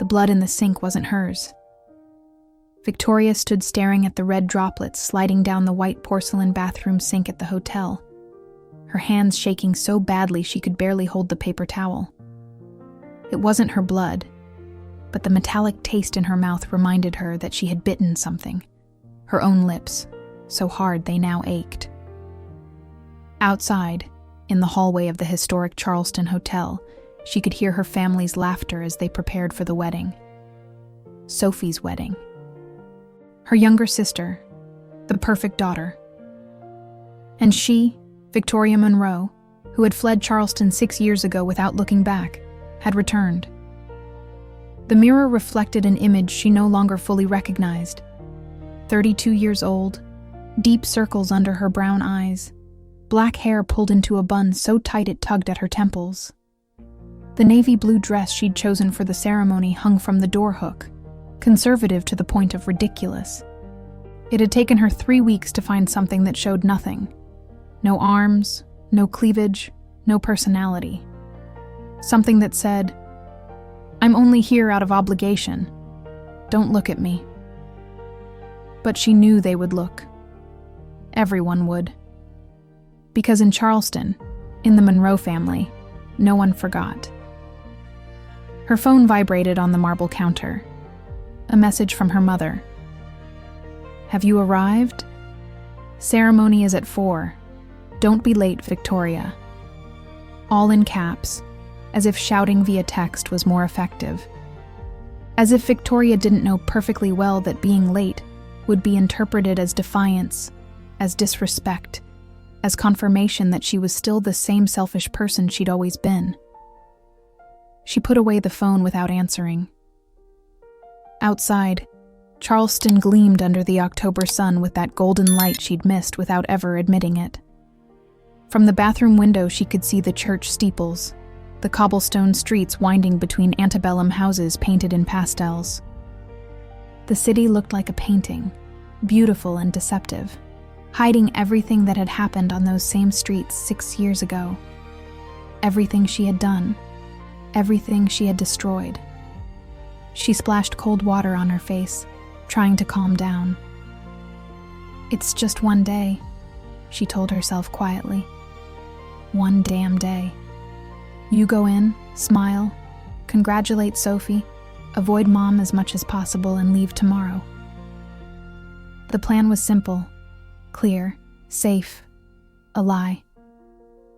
blood in the sink wasn't hers. Victoria stood staring at the red droplets sliding down the white porcelain bathroom sink at the hotel, her hands shaking so badly she could barely hold the paper towel. It wasn't her blood, but the metallic taste in her mouth reminded her that she had bitten something, her own lips, so hard they now ached. Outside, in the hallway of the historic Charleston hotel, she could hear her family's laughter as they prepared for the wedding. Sophie's wedding. Her younger sister, the perfect daughter. And she, Victoria Monroe, who had fled Charleston 6 years ago without looking back, had returned. The mirror reflected an image she no longer fully recognized. 32 years old, deep circles under her brown eyes, black hair pulled into a bun so tight it tugged at her temples. The navy blue dress she'd chosen for the ceremony hung from the door hook, conservative to the point of ridiculous. It had taken her 3 weeks to find something that showed nothing. No arms, no cleavage, no personality. Something that said, "I'm only here out of obligation. Don't look at me." But she knew they would look. Everyone would. Because in Charleston, in the Monroe family, no one forgot. Her phone vibrated on the marble counter. A message from her mother. "Have you arrived? Ceremony is at 4. Don't be late, Victoria." All in caps, as if shouting via text was more effective. As if Victoria didn't know perfectly well that being late would be interpreted as defiance, as disrespect, as confirmation that she was still the same selfish person she'd always been. She put away the phone without answering. Outside, Charleston gleamed under the October sun with that golden light she'd missed without ever admitting it. From the bathroom window she could see the church steeples, the cobblestone streets winding between antebellum houses painted in pastels. The city looked like a painting, beautiful and deceptive, hiding everything that had happened on those same streets 6 years ago. Everything she had done, everything she had destroyed. She splashed cold water on her face, trying to calm down. "It's just one day," she told herself quietly. "One damn day. You go in, smile, congratulate Sophie, avoid Mom as much as possible, and leave tomorrow." The plan was simple, clear, safe, a lie.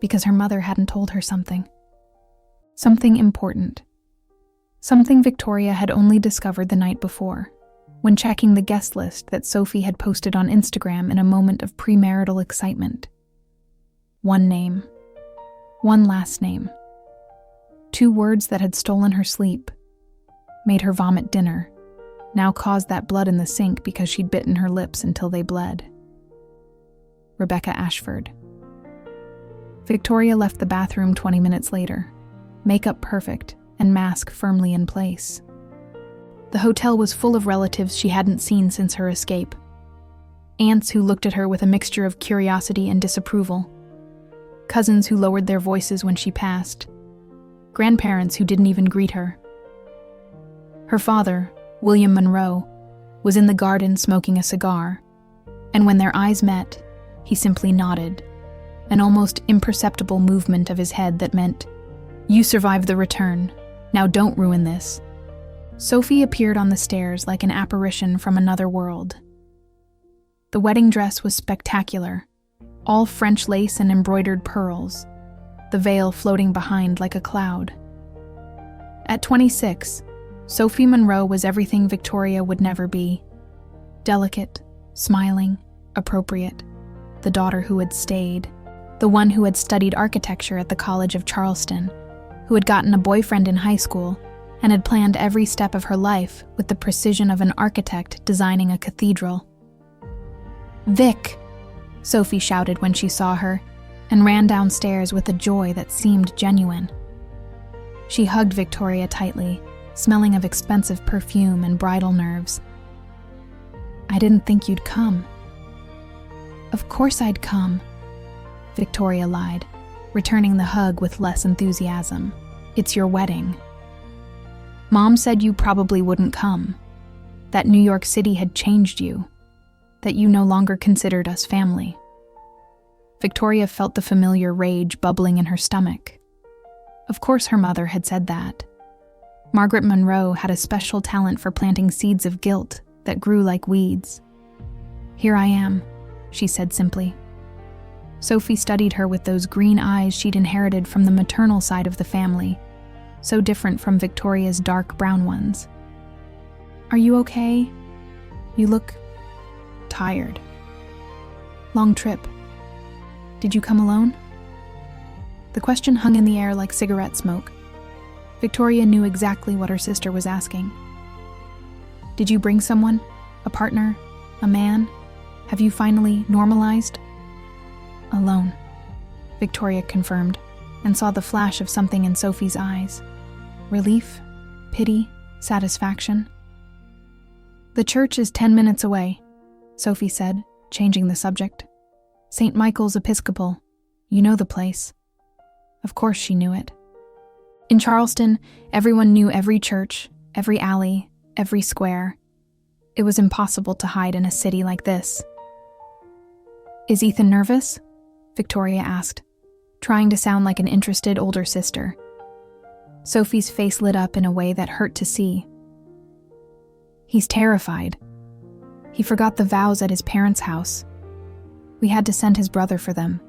Because her mother hadn't told her something. Something important. Something Victoria had only discovered the night before, when checking the guest list that Sophie had posted on Instagram in a moment of premarital excitement. One name. One last name. 2 words that had stolen her sleep, made her vomit dinner, now caused that blood in the sink because she'd bitten her lips until they bled. Rebecca Ashford. Victoria left the bathroom 20 minutes later, makeup perfect and mask firmly in place. The hotel was full of relatives she hadn't seen since her escape. Aunts who looked at her with a mixture of curiosity and disapproval. Cousins who lowered their voices when she passed. Grandparents who didn't even greet her. Her father, William Monroe, was in the garden smoking a cigar, and when their eyes met, he simply nodded, an almost imperceptible movement of his head that meant, "You survived the return, now don't ruin this." Sophie appeared on the stairs like an apparition from another world. The wedding dress was spectacular, all French lace and embroidered pearls, the veil floating behind like a cloud. At 26, Sophie Monroe was everything Victoria would never be. Delicate, smiling, appropriate, the daughter who had stayed, the one who had studied architecture at the College of Charleston, who had gotten a boyfriend in high school and had planned every step of her life with the precision of an architect designing a cathedral. "Vic!" Sophie shouted when she saw her, and ran downstairs with a joy that seemed genuine. She hugged Victoria tightly, smelling of expensive perfume and bridal nerves. "I didn't think you'd come." "Of course I'd come," Victoria lied, returning the hug with less enthusiasm. "It's your wedding." Mom said you probably wouldn't come, that New York City had changed you, that you no longer considered us family. Victoria felt the familiar rage bubbling in her stomach. Of course her mother had said that. Margaret Monroe had a special talent for planting seeds of guilt that grew like weeds. "Here I am," she said simply. Sophie studied her with those green eyes she'd inherited from the maternal side of the family, so different from Victoria's dark brown ones. "Are you okay? You look tired. Long trip. Did you come alone?" The question hung in the air like cigarette smoke. Victoria knew exactly what her sister was asking. "Did you bring someone? A partner? A man? Have you finally normalized?" "Alone," Victoria confirmed, and saw the flash of something in Sophie's eyes. Relief? Pity? Satisfaction? "The church is 10 minutes away," Sophie said, changing the subject. "St. Michael's Episcopal. You know the place." Of course she knew it. In Charleston, everyone knew every church, every alley, every square. It was impossible to hide in a city like this. "Is Ethan nervous?" Victoria asked, trying to sound like an interested older sister. Sophie's face lit up in a way that hurt to see. "He's terrified. He forgot the vows at his parents' house. We had to send his brother for them.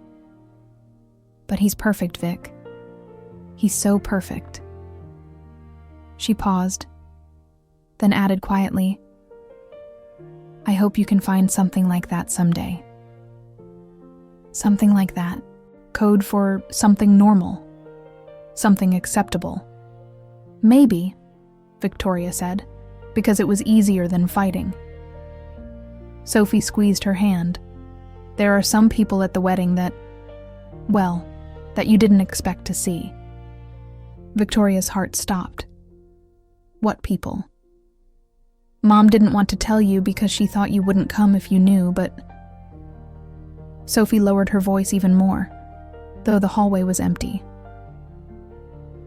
But he's perfect, Vic. He's so perfect." She paused, then added quietly, "I hope you can find something like that someday." Something like that. Code for something normal. Something acceptable. "Maybe," Victoria said, "because it was easier than fighting." Sophie squeezed her hand. "There are some people at the wedding that you didn't expect to see." Victoria's heart stopped. "What people?" "Mom didn't want to tell you because she thought you wouldn't come if you knew, but..." Sophie lowered her voice even more, though the hallway was empty.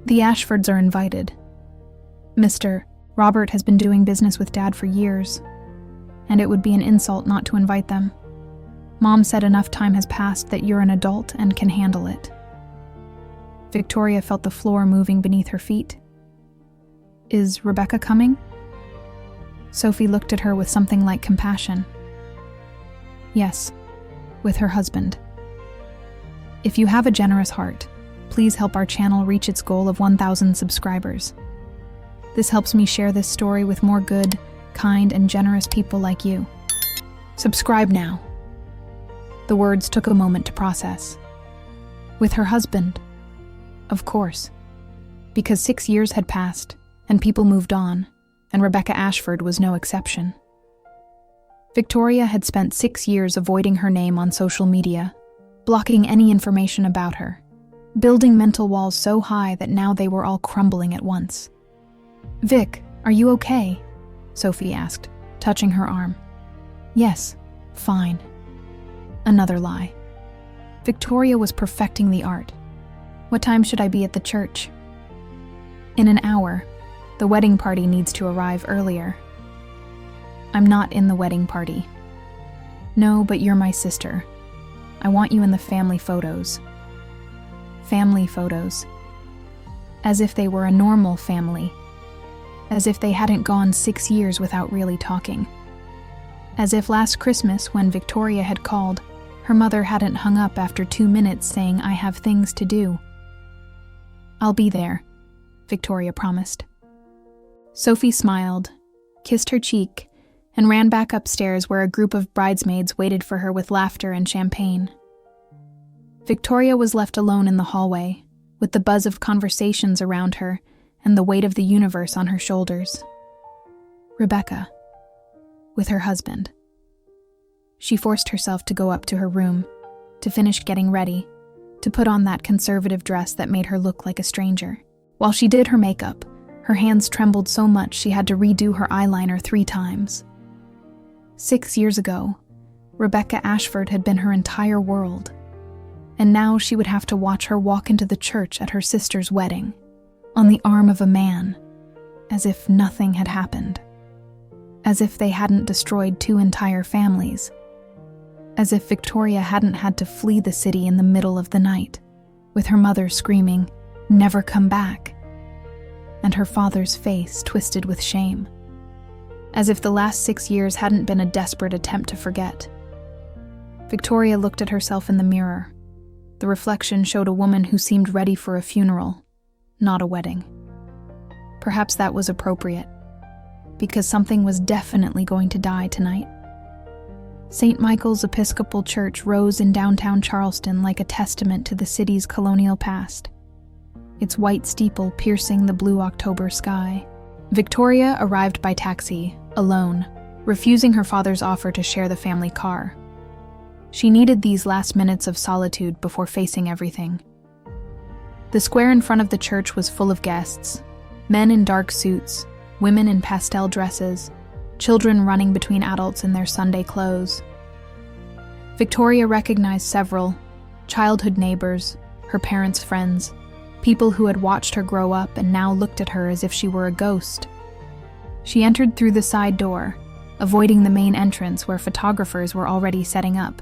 "The Ashfords are invited. Mr. Robert has been doing business with Dad for years, and it would be an insult not to invite them. Mom said enough time has passed that you're an adult and can handle it." Victoria felt the floor moving beneath her feet. "Is Rebecca coming?" Sophie looked at her with something like compassion. "Yes, with her husband. If you have a generous heart, please help our channel reach its goal of 1,000 subscribers. This helps me share this story with more good, kind, and generous people like you. Subscribe now." The words took a moment to process. With her husband? Of course. Because 6 years had passed, and people moved on, and Rebecca Ashford was no exception. Victoria had spent 6 years avoiding her name on social media, blocking any information about her, building mental walls so high that now they were all crumbling at once. "Vic, are you okay?" Sophie asked, touching her arm. "Yes, fine." Another lie. Victoria was perfecting the art. "What time should I be at the church?" "In an hour. The wedding party needs to arrive earlier." "I'm not in the wedding party." "No, but you're my sister. I want you in the family photos." Family photos. As if they were a normal family. As if they hadn't gone 6 years without really talking. As if last Christmas, when Victoria had called, her mother hadn't hung up after 2 minutes saying, "I have things to do." "I'll be there," Victoria promised. Sophie smiled, kissed her cheek, and ran back upstairs where a group of bridesmaids waited for her with laughter and champagne. Victoria was left alone in the hallway, with the buzz of conversations around her and the weight of the universe on her shoulders. Rebecca, with her husband. She forced herself to go up to her room, to finish getting ready, to put on that conservative dress that made her look like a stranger. While she did her makeup, her hands trembled so much she had to redo her eyeliner 3 times. 6 years ago, Rebecca Ashford had been her entire world, and now she would have to watch her walk into the church at her sister's wedding, on the arm of a man, as if nothing had happened, as if they hadn't destroyed 2 entire families, as if Victoria hadn't had to flee the city in the middle of the night, with her mother screaming, "Never come back," and her father's face twisted with shame, as if the last 6 years hadn't been a desperate attempt to forget. Victoria looked at herself in the mirror. The reflection showed a woman who seemed ready for a funeral, not a wedding. Perhaps that was appropriate, because something was definitely going to die tonight. St. Michael's Episcopal Church rose in downtown Charleston like a testament to the city's colonial past, its white steeple piercing the blue October sky. Victoria arrived by taxi, alone, refusing her father's offer to share the family car. She needed these last minutes of solitude before facing everything. The square in front of the church was full of guests, men in dark suits, women in pastel dresses, children running between adults in their Sunday clothes. Victoria recognized several, childhood neighbors, her parents' friends, people who had watched her grow up and now looked at her as if she were a ghost. She entered through the side door, avoiding the main entrance where photographers were already setting up.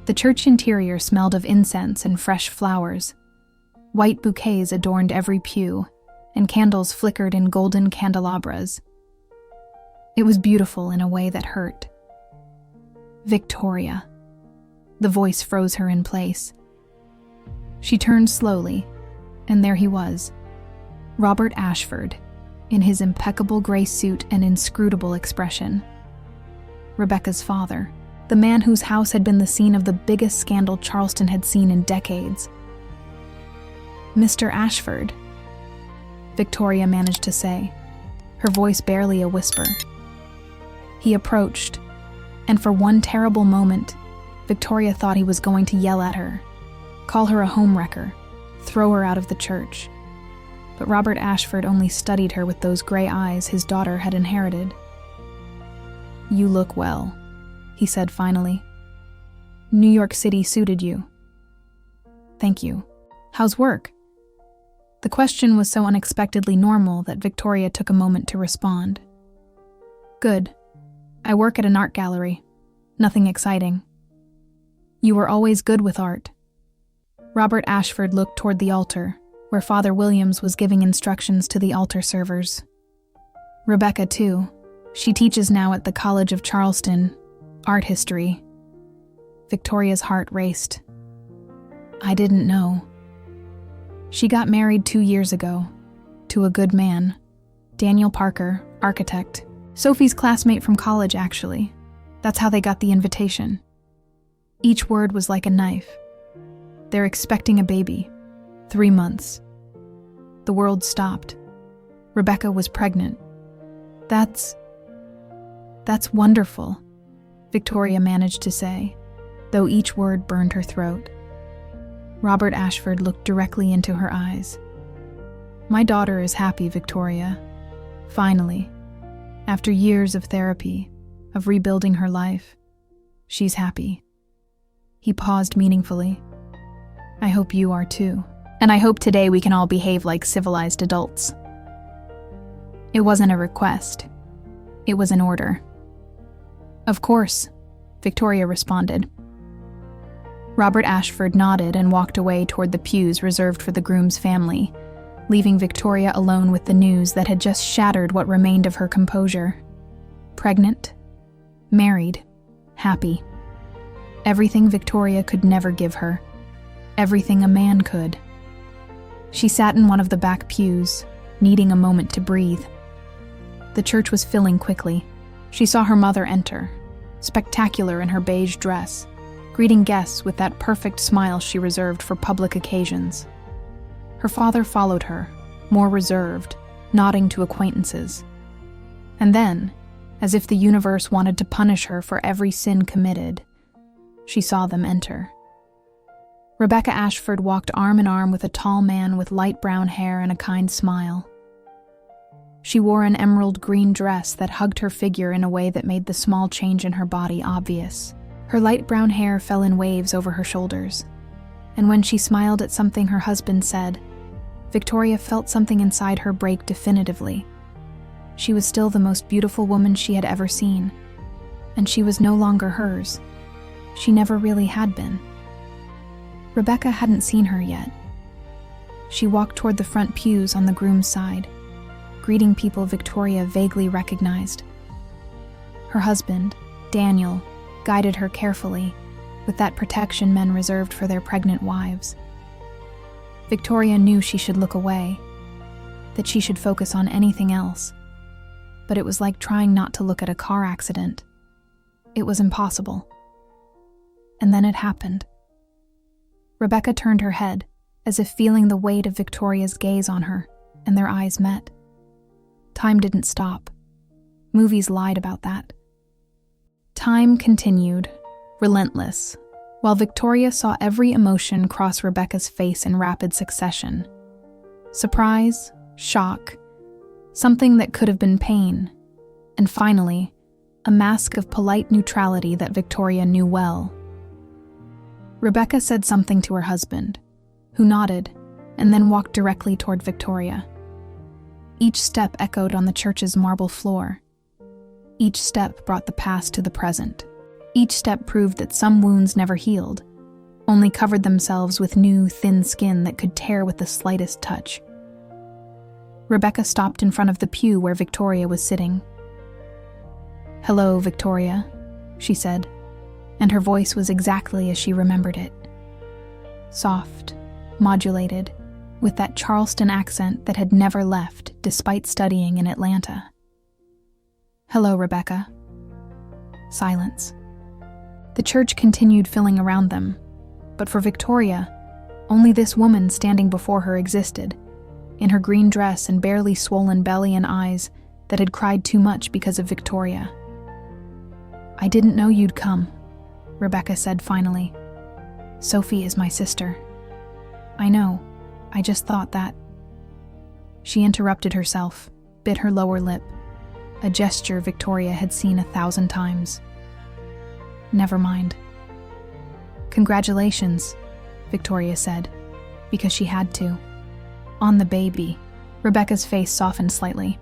The church interior smelled of incense and fresh flowers. White bouquets adorned every pew, and candles flickered in golden candelabras. It was beautiful in a way that hurt. Victoria. The voice froze her in place. She turned slowly, and there he was, Robert Ashford, in his impeccable gray suit and inscrutable expression. Rebecca's father, the man whose house had been the scene of the biggest scandal Charleston had seen in decades. "Mr. Ashford," Victoria managed to say, her voice barely a whisper. He approached, and for one terrible moment, Victoria thought he was going to yell at her, call her a homewrecker, throw her out of the church. But Robert Ashford only studied her with those gray eyes his daughter had inherited. "You look well," he said finally. "New York City suited you." "Thank you. How's work?" The question was so unexpectedly normal that Victoria took a moment to respond. "Good. I work at an art gallery. Nothing exciting." "You were always good with art." Robert Ashford looked toward the altar, where Father Williams was giving instructions to the altar servers. "Rebecca, too. She teaches now at the College of Charleston, art history." Victoria's heart raced. "I didn't know." "She got married 2 years ago, to a good man, Daniel Parker, architect. Sophie's classmate from college, actually. That's how they got the invitation." Each word was like a knife. "They're expecting a baby. 3 months." The world stopped. Rebecca was pregnant. That's wonderful," Victoria managed to say, though each word burned her throat. Robert Ashford looked directly into her eyes. "My daughter is happy, Victoria. Finally, after years of therapy, of rebuilding her life, she's happy." He paused meaningfully. "I hope you are too. And I hope today we can all behave like civilized adults." It wasn't a request. It was an order. "Of course," Victoria responded. Robert Ashford nodded and walked away toward the pews reserved for the groom's family, leaving Victoria alone with the news that had just shattered what remained of her composure. Pregnant, married, happy. Everything Victoria could never give her. Everything a man could. She sat in one of the back pews, needing a moment to breathe. The church was filling quickly. She saw her mother enter, spectacular in her beige dress, greeting guests with that perfect smile she reserved for public occasions. Her father followed her, more reserved, nodding to acquaintances. And then, as if the universe wanted to punish her for every sin committed, she saw them enter. Rebecca Ashford walked arm in arm with a tall man with light brown hair and a kind smile. She wore an emerald green dress that hugged her figure in a way that made the small change in her body obvious. Her light brown hair fell in waves over her shoulders, and when she smiled at something her husband said, Victoria felt something inside her break definitively. She was still the most beautiful woman she had ever seen, and she was no longer hers. She never really had been. Rebecca hadn't seen her yet. She walked toward the front pews on the groom's side, greeting people Victoria vaguely recognized. Her husband, Daniel, guided her carefully, with that protection men reserved for their pregnant wives. Victoria knew she should look away, that she should focus on anything else, but it was like trying not to look at a car accident. It was impossible. And then it happened. Rebecca turned her head, as if feeling the weight of Victoria's gaze on her, and their eyes met. Time didn't stop. Movies lied about that. Time continued, relentless, while Victoria saw every emotion cross Rebecca's face in rapid succession. Surprise, shock, something that could have been pain, and finally, a mask of polite neutrality that Victoria knew well. Rebecca said something to her husband, who nodded, and then walked directly toward Victoria. Each step echoed on the church's marble floor. Each step brought the past to the present. Each step proved that some wounds never healed, only covered themselves with new, thin skin that could tear with the slightest touch. Rebecca stopped in front of the pew where Victoria was sitting. "Hello, Victoria," she said, and her voice was exactly as she remembered it. Soft, modulated, with that Charleston accent that had never left despite studying in Atlanta. "Hello, Rebecca." Silence. The church continued filling around them, but for Victoria, only this woman standing before her existed, in her green dress and barely swollen belly and eyes that had cried too much because of Victoria. "I didn't know you'd come," Rebecca said finally. "Sophie is my sister." "I know. I just thought that..." She interrupted herself, bit her lower lip, a gesture Victoria had seen 1,000 times. "Never mind." "Congratulations," Victoria said, because she had to. "On the baby." Rebecca's face softened slightly.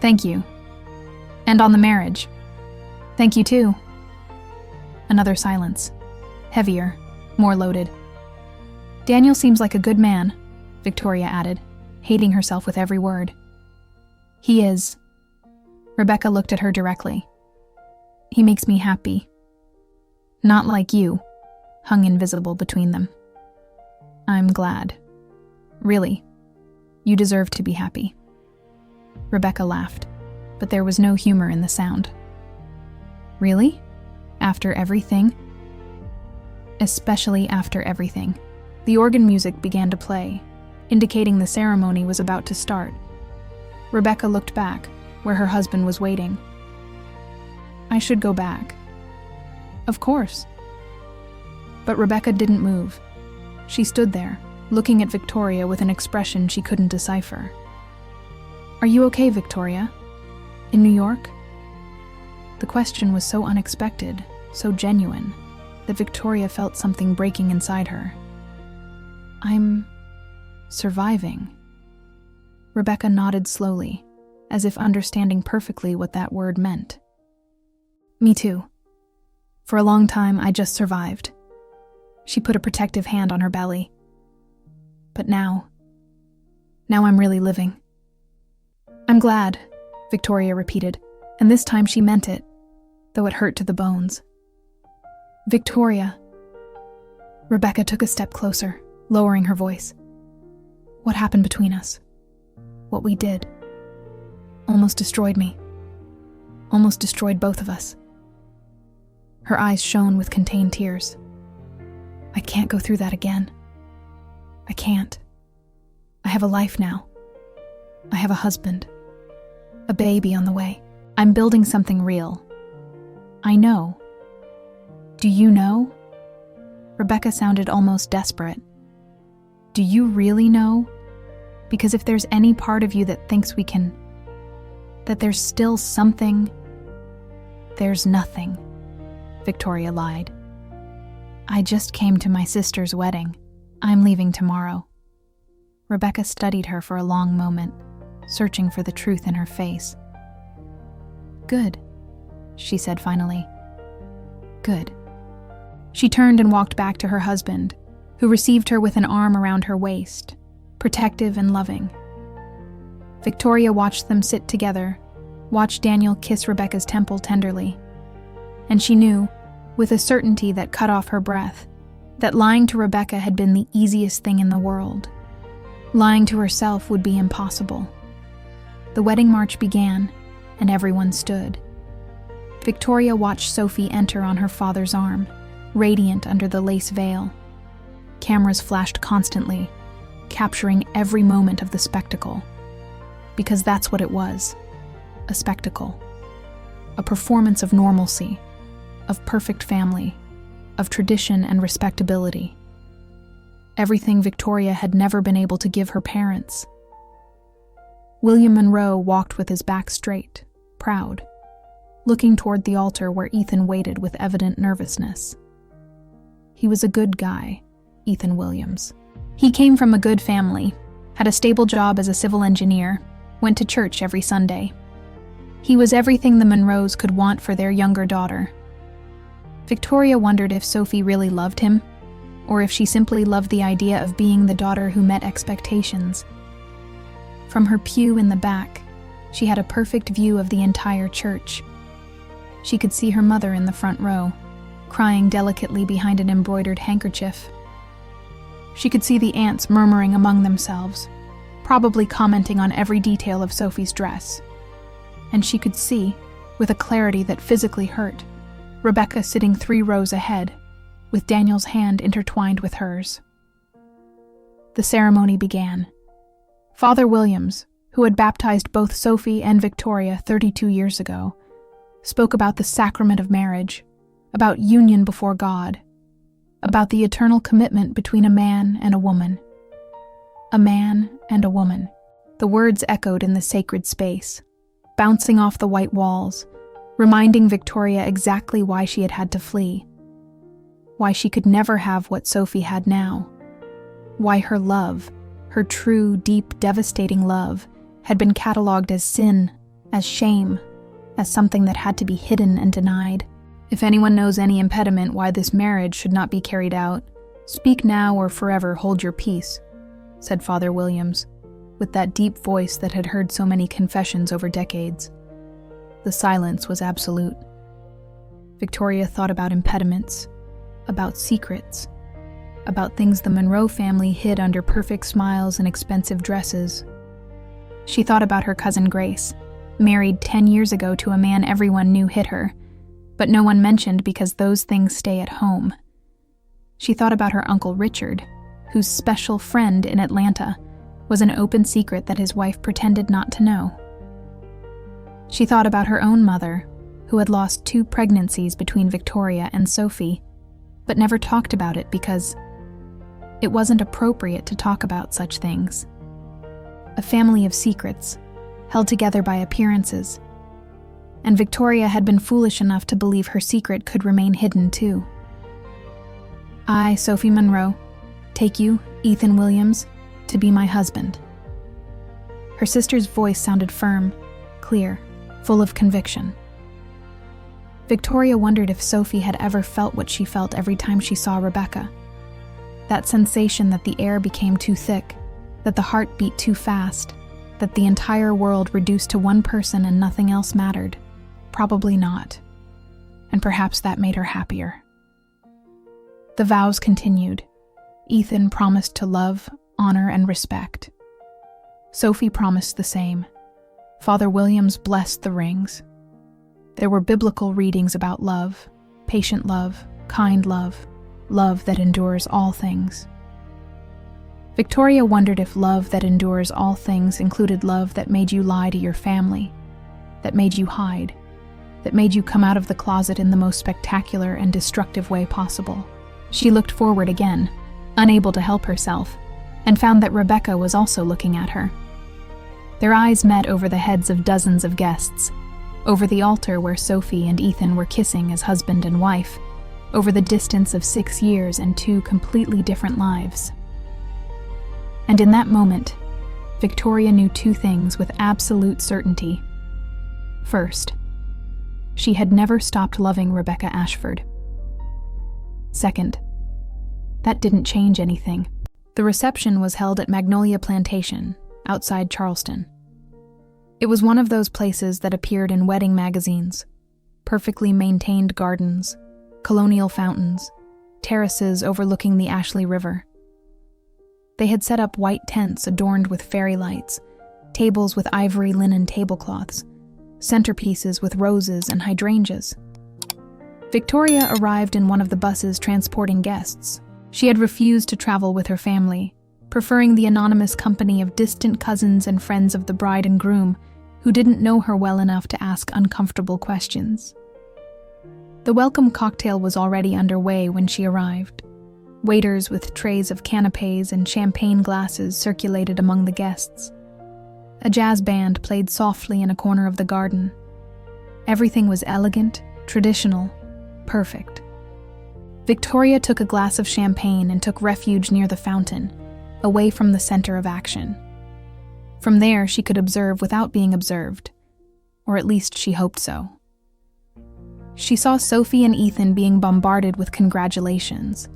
"Thank you. And on the marriage." "Thank you too." Another silence. Heavier, more loaded. "Daniel seems like a good man," Victoria added, hating herself with every word. "He is." Rebecca looked at her directly. "He makes me happy." "Not like you," hung invisible between them. "I'm glad. Really, you deserve to be happy." Rebecca laughed, but there was no humor in the sound. "Really? After everything?" "Especially after everything." The organ music began to play, indicating the ceremony was about to start. Rebecca looked back, where her husband was waiting. "I should go back." "Of course." But Rebecca didn't move. She stood there, looking at Victoria with an expression she couldn't decipher. "Are you okay, Victoria? In New York?" The question was so unexpected, so genuine, that Victoria felt something breaking inside her. "I'm surviving." Rebecca nodded slowly, as if understanding perfectly what that word meant. "Me too. For a long time, I just survived." She put a protective hand on her belly. "But now I'm really living." "I'm glad," Victoria repeated, and this time she meant it, though it hurt to the bones. "Victoria." Rebecca took a step closer, lowering her voice. "What happened between us? What we did almost destroyed me. Almost destroyed both of us." Her eyes shone with contained tears. "I can't go through that again. I can't. I have a life now. I have a husband. A baby on the way. I'm building something real. I know." "Do you know?" Rebecca sounded almost desperate. "Do you really know? Because if there's any part of you that thinks we can, that there's still something..." "There's nothing," Victoria lied. "I just came to my sister's wedding. I'm leaving tomorrow." Rebecca studied her for a long moment, searching for the truth in her face. "Good," she said finally. "Good." She turned and walked back to her husband, who received her with an arm around her waist, protective and loving. Victoria watched them sit together, watched Daniel kiss Rebecca's temple tenderly, and she knew, with a certainty that cut off her breath, that lying to Rebecca had been the easiest thing in the world. Lying to herself would be impossible. The wedding march began, and everyone stood. Victoria watched Sophie enter on her father's arm, radiant under the lace veil. Cameras flashed constantly, capturing every moment of the spectacle. Because that's what it was, a spectacle. A performance of normalcy, of perfect family, of tradition and respectability. Everything Victoria had never been able to give her parents. William Monroe walked with his back straight, proud, looking toward the altar where Ethan waited with evident nervousness. He was a good guy, Ethan Williams. He came from a good family, had a stable job as a civil engineer, went to church every Sunday. He was everything the Monroes could want for their younger daughter. Victoria wondered if Sophie really loved him, or if she simply loved the idea of being the daughter who met expectations. From her pew in the back, she had a perfect view of the entire church. She could see her mother in the front row, crying delicately behind an embroidered handkerchief. She could see the aunts murmuring among themselves, probably commenting on every detail of Sophie's dress. And she could see, with a clarity that physically hurt, Rebecca sitting 3 rows ahead, with Daniel's hand intertwined with hers. The ceremony began. Father Williams, who had baptized both Sophie and Victoria 32 years ago, spoke about the sacrament of marriage, about union before God, about the eternal commitment between a man and a woman. A man and a woman. The words echoed in the sacred space, bouncing off the white walls, reminding Victoria exactly why she had had to flee. Why she could never have what Sophie had now. Why her love, her true, deep, devastating love, had been catalogued as sin, as shame, as something that had to be hidden and denied. If anyone knows any impediment why this marriage should not be carried out, speak now or forever hold your peace, said Father Williams, with that deep voice that had heard so many confessions over decades. The silence was absolute. Victoria thought about impediments, about secrets, about things the Monroe family hid under perfect smiles and expensive dresses. She thought about her cousin Grace, married 10 years ago to a man everyone knew hit her, but no one mentioned because those things stay at home. She thought about her Uncle Richard, whose special friend in Atlanta was an open secret that his wife pretended not to know. She thought about her own mother, who had lost 2 pregnancies between Victoria and Sophie, but never talked about it because it wasn't appropriate to talk about such things. A family of secrets, held together by appearances, and Victoria had been foolish enough to believe her secret could remain hidden too. I, Sophie Monroe, take you, Ethan Williams, to be my husband. Her sister's voice sounded firm, clear, full of conviction. Victoria wondered if Sophie had ever felt what she felt every time she saw Rebecca. That sensation that the air became too thick, that the heart beat too fast, that the entire world reduced to one person and nothing else mattered. Probably not. And perhaps that made her happier. The vows continued. Ethan promised to love, honor, and respect. Sophie promised the same. Father Williams blessed the rings. There were biblical readings about love, patient love, kind love, love that endures all things. Victoria wondered if love that endures all things included love that made you lie to your family, that made you hide, that made you come out of the closet in the most spectacular and destructive way possible. She looked forward again, unable to help herself, and found that Rebecca was also looking at her. Their eyes met over the heads of dozens of guests, over the altar where Sophie and Ethan were kissing as husband and wife, over the distance of 6 years and 2 completely different lives. And in that moment, Victoria knew two things with absolute certainty. First, she had never stopped loving Rebecca Ashford. Second, that didn't change anything. The reception was held at Magnolia Plantation, outside Charleston. It was one of those places that appeared in wedding magazines. Perfectly maintained gardens, colonial fountains, terraces overlooking the Ashley River. They had set up white tents adorned with fairy lights, tables with ivory linen tablecloths, centerpieces with roses and hydrangeas. Victoria arrived in one of the buses transporting guests. She had refused to travel with her family, preferring the anonymous company of distant cousins and friends of the bride and groom who didn't know her well enough to ask uncomfortable questions. The welcome cocktail was already underway when she arrived. Waiters with trays of canapés and champagne glasses circulated among the guests. A jazz band played softly in a corner of the garden. Everything was elegant, traditional, perfect. Victoria took a glass of champagne and took refuge near the fountain, away from the center of action. From there, she could observe without being observed, or at least she hoped so. She saw Sophie and Ethan being bombarded with congratulations.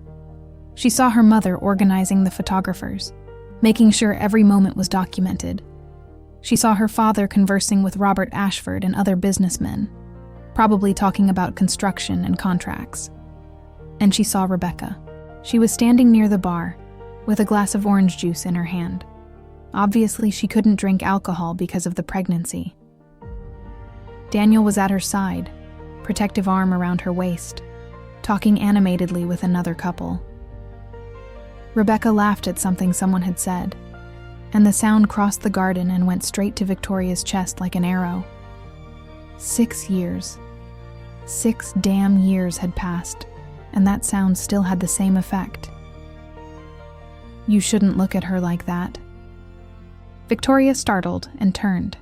She saw her mother organizing the photographers, making sure every moment was documented. She saw her father conversing with Robert Ashford and other businessmen, probably talking about construction and contracts. And she saw Rebecca. She was standing near the bar, with a glass of orange juice in her hand. Obviously, she couldn't drink alcohol because of the pregnancy. Daniel was at her side, protective arm around her waist, talking animatedly with another couple. Rebecca laughed at something someone had said, and the sound crossed the garden and went straight to Victoria's chest like an arrow. 6 years. 6 damn years had passed, and that sound still had the same effect. You shouldn't look at her like that. Victoria startled and turned.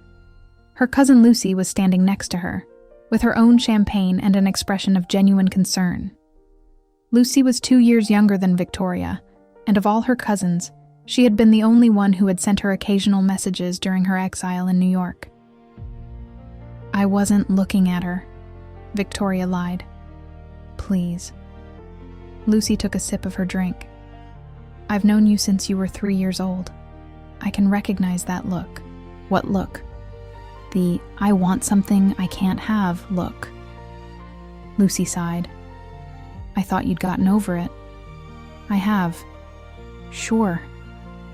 Her cousin Lucy was standing next to her, with her own champagne and an expression of genuine concern. Lucy was 2 years younger than Victoria, and of all her cousins, she had been the only one who had sent her occasional messages during her exile in New York. I wasn't looking at her, Victoria lied. Please. Lucy took a sip of her drink. I've known you since you were 3 years old. I can recognize that look. What look? The I want something I can't have look. Lucy sighed. I thought you'd gotten over it. I have. Sure.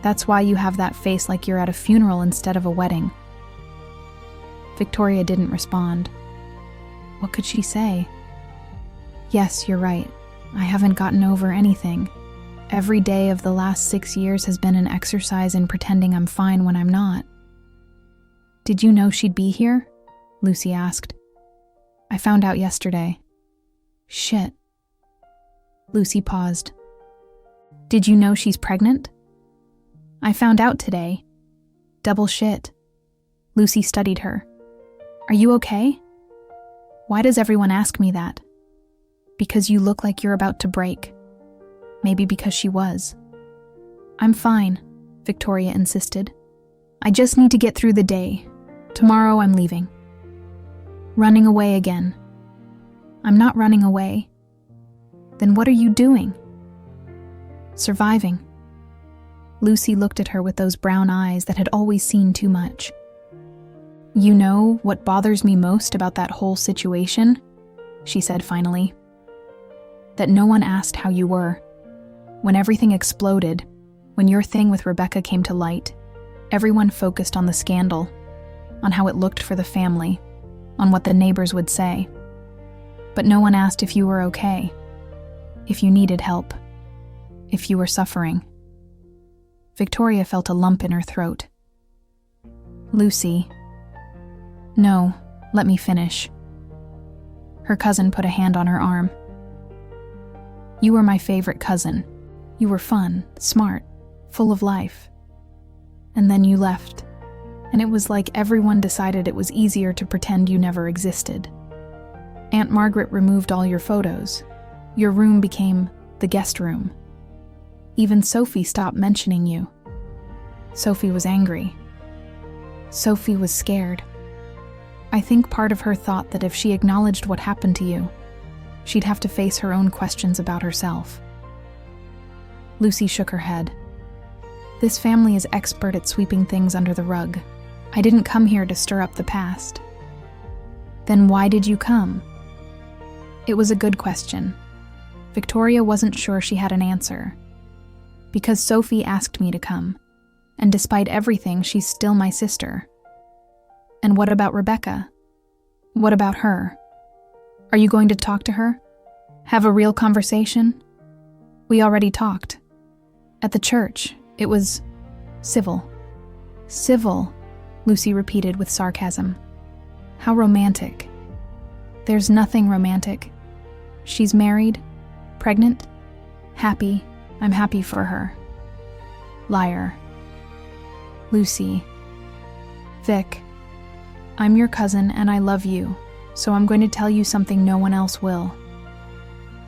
That's why you have that face like you're at a funeral instead of a wedding. Victoria didn't respond. What could she say? Yes, you're right. I haven't gotten over anything. Every day of the last 6 years has been an exercise in pretending I'm fine when I'm not. Did you know she'd be here? Lucy asked. I found out yesterday. Shit. Lucy paused. Did you know she's pregnant? I found out today. Double shit. Lucy studied her. Are you okay? Why does everyone ask me that? Because you look like you're about to break. Maybe because she was. I'm fine, Victoria insisted. I just need to get through the day. Tomorrow I'm leaving. Running away again. I'm not running away. Then what are you doing? Surviving. Lucy looked at her with those brown eyes that had always seen too much. You know what bothers me most about that whole situation? She said finally. That no one asked how you were. When everything exploded, when your thing with Rebecca came to light, everyone focused on the scandal, on how it looked for the family, on what the neighbors would say. But no one asked if you were okay, if you needed help, if you were suffering. Victoria felt a lump in her throat. Lucy. No, let me finish. Her cousin put a hand on her arm. You were my favorite cousin. You were fun, smart, full of life. And then you left, and it was like everyone decided it was easier to pretend you never existed. Aunt Margaret removed all your photos. Your room became the guest room. Even Sophie stopped mentioning you. Sophie was angry. Sophie was scared. I think part of her thought that if she acknowledged what happened to you, she'd have to face her own questions about herself. Lucy shook her head. This family is expert at sweeping things under the rug. I didn't come here to stir up the past. Then why did you come? It was a good question. Victoria wasn't sure she had an answer. Because Sophie asked me to come, and despite everything, she's still my sister. And what about Rebecca? What about her? Are you going to talk to her? Have a real conversation? We already talked. At the church, it was civil. Civil, Lucy repeated with sarcasm. How romantic. There's nothing romantic. She's married, pregnant, happy. I'm happy for her. Liar. Lucy. Vic, I'm your cousin and I love you, so I'm going to tell you something no one else will.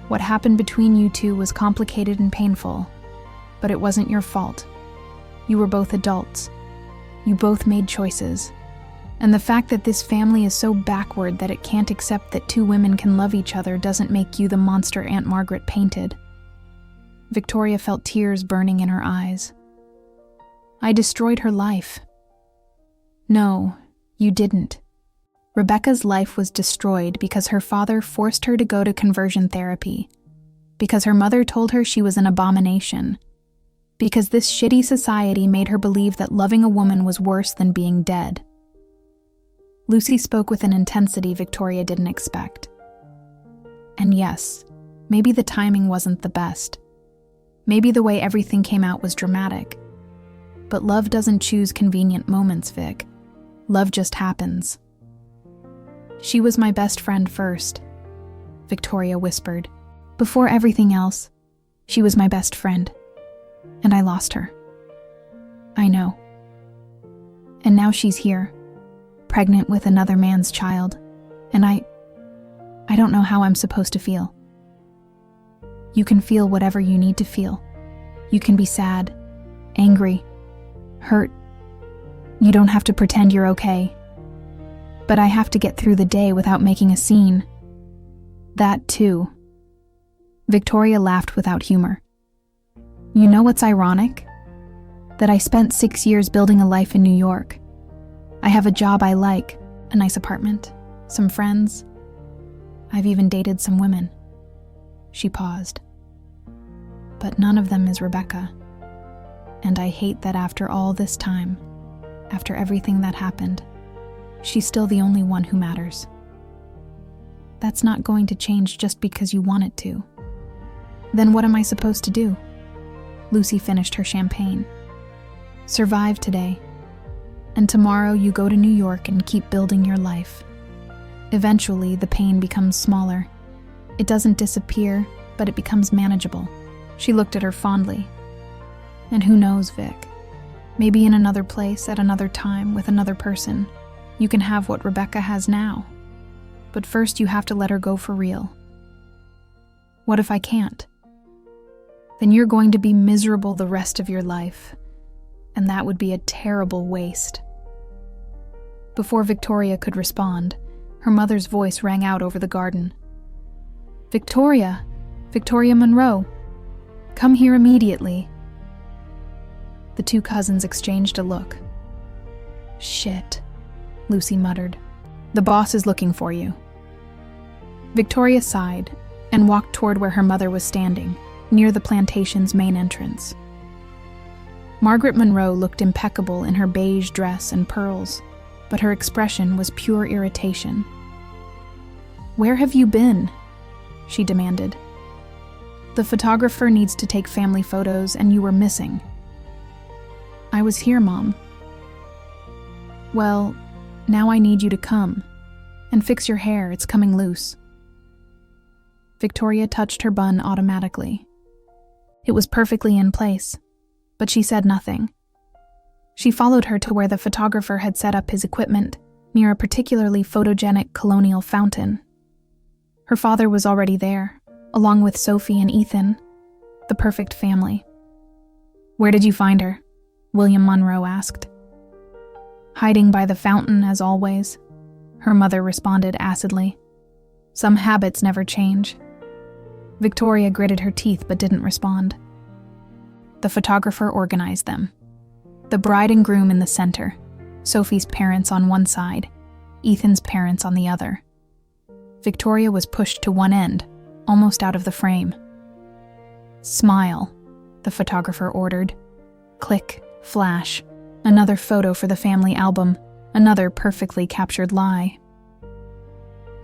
What happened between you two was complicated and painful, but it wasn't your fault. You were both adults. You both made choices. And the fact that this family is so backward that it can't accept that two women can love each other doesn't make you the monster Aunt Margaret painted. Victoria felt tears burning in her eyes. I destroyed her life. No, you didn't. Rebecca's life was destroyed because her father forced her to go to conversion therapy, because her mother told her she was an abomination, because this shitty society made her believe that loving a woman was worse than being dead. Lucy spoke with an intensity Victoria didn't expect. And yes, maybe the timing wasn't the best. Maybe the way everything came out was dramatic. But love doesn't choose convenient moments, Vic. Love just happens. She was my best friend first, Victoria whispered. Before everything else, she was my best friend. And I lost her. I know. And now she's here, pregnant with another man's child, and I don't know how I'm supposed to feel. You can feel whatever you need to feel. You can be sad, angry, hurt. You don't have to pretend you're okay. But I have to get through the day without making a scene. That too. Victoria laughed without humor. You know what's ironic? That I spent 6 years building a life in New York. I have a job I like, a nice apartment, some friends. I've even dated some women. She paused. But none of them is Rebecca. And I hate that after all this time, after everything that happened, she's still the only one who matters. That's not going to change just because you want it to. Then what am I supposed to do? Lucy finished her champagne. Survive today. And tomorrow you go to New York and keep building your life. Eventually, the pain becomes smaller. It doesn't disappear, but it becomes manageable. She looked at her fondly. And who knows, Vic? Maybe in another place, at another time, with another person, you can have what Rebecca has now. But first you have to let her go for real. What if I can't? Then you're going to be miserable the rest of your life. And that would be a terrible waste. Before Victoria could respond, her mother's voice rang out over the garden. Victoria! Victoria Monroe! Come here immediately. The two cousins exchanged a look. Shit, Lucy muttered. The boss is looking for you. Victoria sighed and walked toward where her mother was standing, near the plantation's main entrance. Margaret Monroe looked impeccable in her beige dress and pearls, but her expression was pure irritation. Where have you been? She demanded. The photographer needs to take family photos and you were missing. I was here, Mom. Well, now I need you to come. And fix your hair, it's coming loose. Victoria touched her bun automatically. It was perfectly in place, but she said nothing. She followed her to where the photographer had set up his equipment, near a particularly photogenic colonial fountain. Her father was already there, along with Sophie and Ethan, the perfect family. Where did you find her? William Monroe asked. Hiding by the fountain, as always, her mother responded acidly. Some habits never change. Victoria gritted her teeth but didn't respond. The photographer organized them. The bride and groom in the center, Sophie's parents on one side, Ethan's parents on the other. Victoria was pushed to one end, almost out of the frame. Smile, the photographer ordered. Click, flash, another photo for the family album, another perfectly captured lie.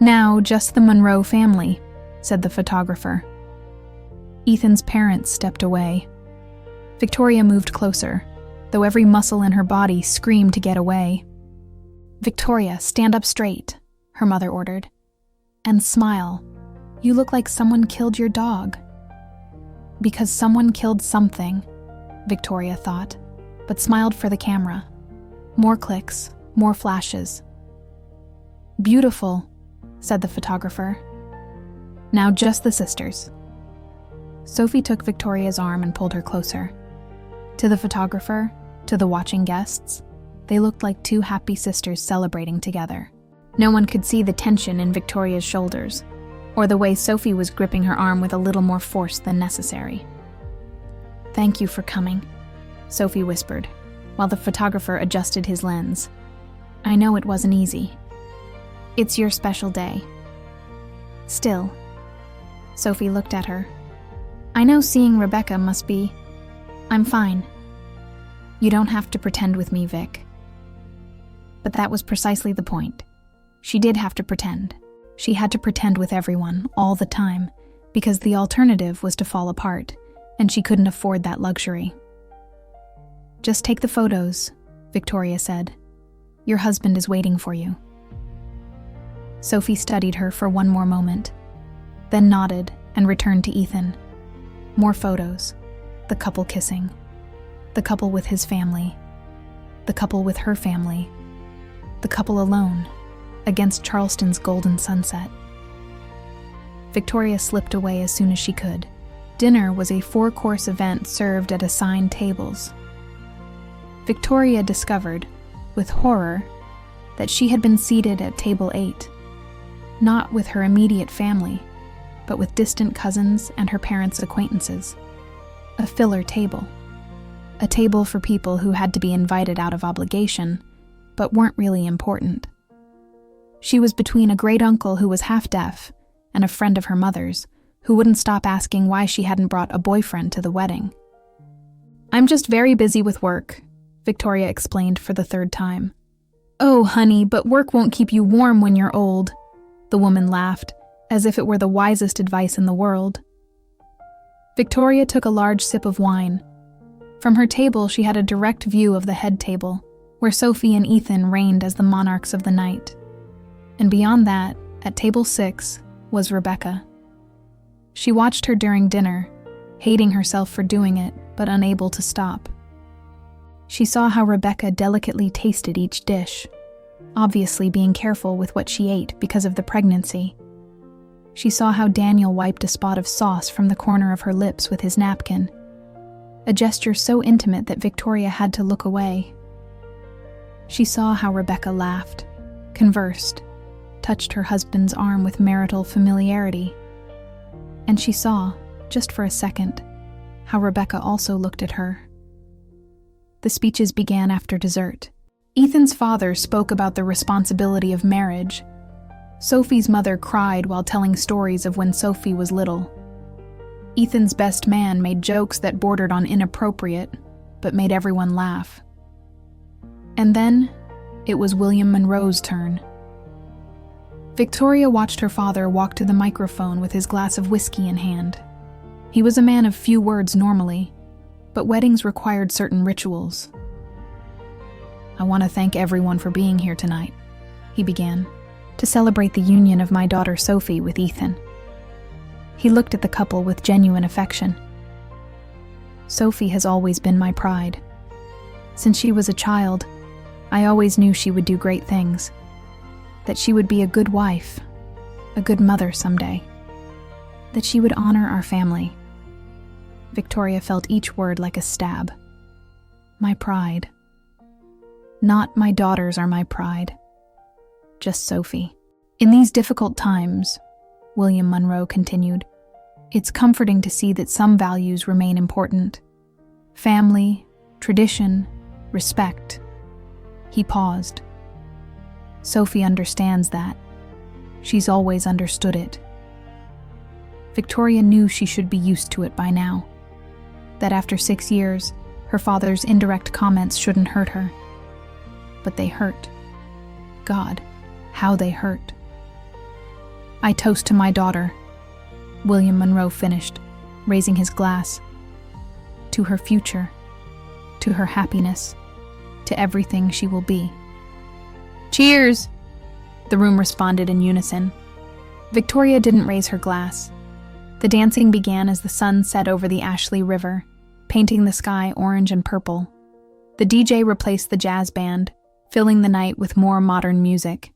Now, just the Monroe family, said the photographer. Ethan's parents stepped away. Victoria moved closer, though every muscle in her body screamed to get away. Victoria, stand up straight, her mother ordered. And smile. You look like someone killed your dog. Because someone killed something, Victoria thought, but smiled for the camera. More clicks, more flashes. Beautiful, said the photographer. Now just the sisters. Sophie took Victoria's arm and pulled her closer. To the photographer, to the watching guests, they looked like two happy sisters celebrating together. No one could see the tension in Victoria's shoulders, or the way Sophie was gripping her arm with a little more force than necessary. Thank you for coming, Sophie whispered, while the photographer adjusted his lens. I know it wasn't easy. It's your special day. Still, Sophie looked at her. I know seeing Rebecca must be... I'm fine. You don't have to pretend with me, Vic. But that was precisely the point. She did have to pretend. She had to pretend with everyone, all the time, because the alternative was to fall apart, and she couldn't afford that luxury. Just take the photos, Victoria said. Your husband is waiting for you. Sophie studied her for one more moment, then nodded and returned to Ethan. More photos. The couple kissing. The couple with his family. The couple with her family. The couple alone, against Charleston's golden sunset. Victoria slipped away as soon as she could. Dinner was a 4-course event served at assigned tables. Victoria discovered, with horror, that she had been seated at table 8, not with her immediate family, but with distant cousins and her parents' acquaintances. A filler table. A table for people who had to be invited out of obligation, but weren't really important. She was between a great-uncle who was half-deaf and a friend of her mother's, who wouldn't stop asking why she hadn't brought a boyfriend to the wedding. I'm just very busy with work, Victoria explained for the 3rd time. Oh, honey, but work won't keep you warm when you're old, the woman laughed, as if it were the wisest advice in the world. Victoria took a large sip of wine. From her table, she had a direct view of the head table, where Sophie and Ethan reigned as the monarchs of the night. And beyond that, at table 6, was Rebecca. She watched her during dinner, hating herself for doing it, but unable to stop. She saw how Rebecca delicately tasted each dish, obviously being careful with what she ate because of the pregnancy. She saw how Daniel wiped a spot of sauce from the corner of her lips with his napkin, a gesture so intimate that Victoria had to look away. She saw how Rebecca laughed, conversed, touched her husband's arm with marital familiarity. And she saw, just for a second, how Rebecca also looked at her. The speeches began after dessert. Ethan's father spoke about the responsibility of marriage. Sophie's mother cried while telling stories of when Sophie was little. Ethan's best man made jokes that bordered on inappropriate, but made everyone laugh. And then, it was William Monroe's turn. Victoria watched her father walk to the microphone with his glass of whiskey in hand. He was a man of few words normally, but weddings required certain rituals. I want to thank everyone for being here tonight, he began, to celebrate the union of my daughter Sophie with Ethan. He looked at the couple with genuine affection. Sophie has always been my pride. Since she was a child, I always knew she would do great things, that she would be a good wife, a good mother someday, that she would honor our family. Victoria felt each word like a stab. My pride. Not my daughters are my pride. Just Sophie. In these difficult times, William Monroe continued, it's comforting to see that some values remain important. Family, tradition, respect. He paused. Sophie understands that. She's always understood it. Victoria knew she should be used to it by now. That after 6 years, her father's indirect comments shouldn't hurt her. But they hurt. God, how they hurt. I toast to my daughter, William Monroe finished, raising his glass. To her future, to her happiness, to everything she will be. Cheers! The room responded in unison. Victoria didn't raise her glass. The dancing began as the sun set over the Ashley River, painting the sky orange and purple. The DJ replaced the jazz band, filling the night with more modern music.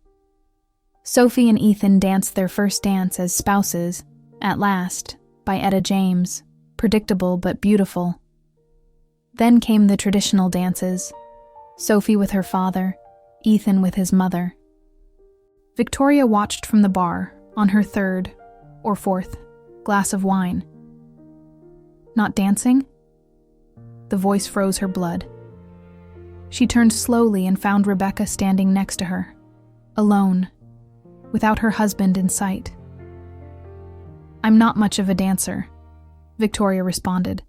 Sophie and Ethan danced their first dance as spouses, At Last, by Etta James, predictable but beautiful. Then came the traditional dances, Sophie with her father, Ethan with his mother. Victoria watched from the bar on her third or fourth glass of wine. Not dancing? The voice froze her blood. She turned slowly and found Rebecca standing next to her, alone, without her husband in sight. I'm not much of a dancer, Victoria responded,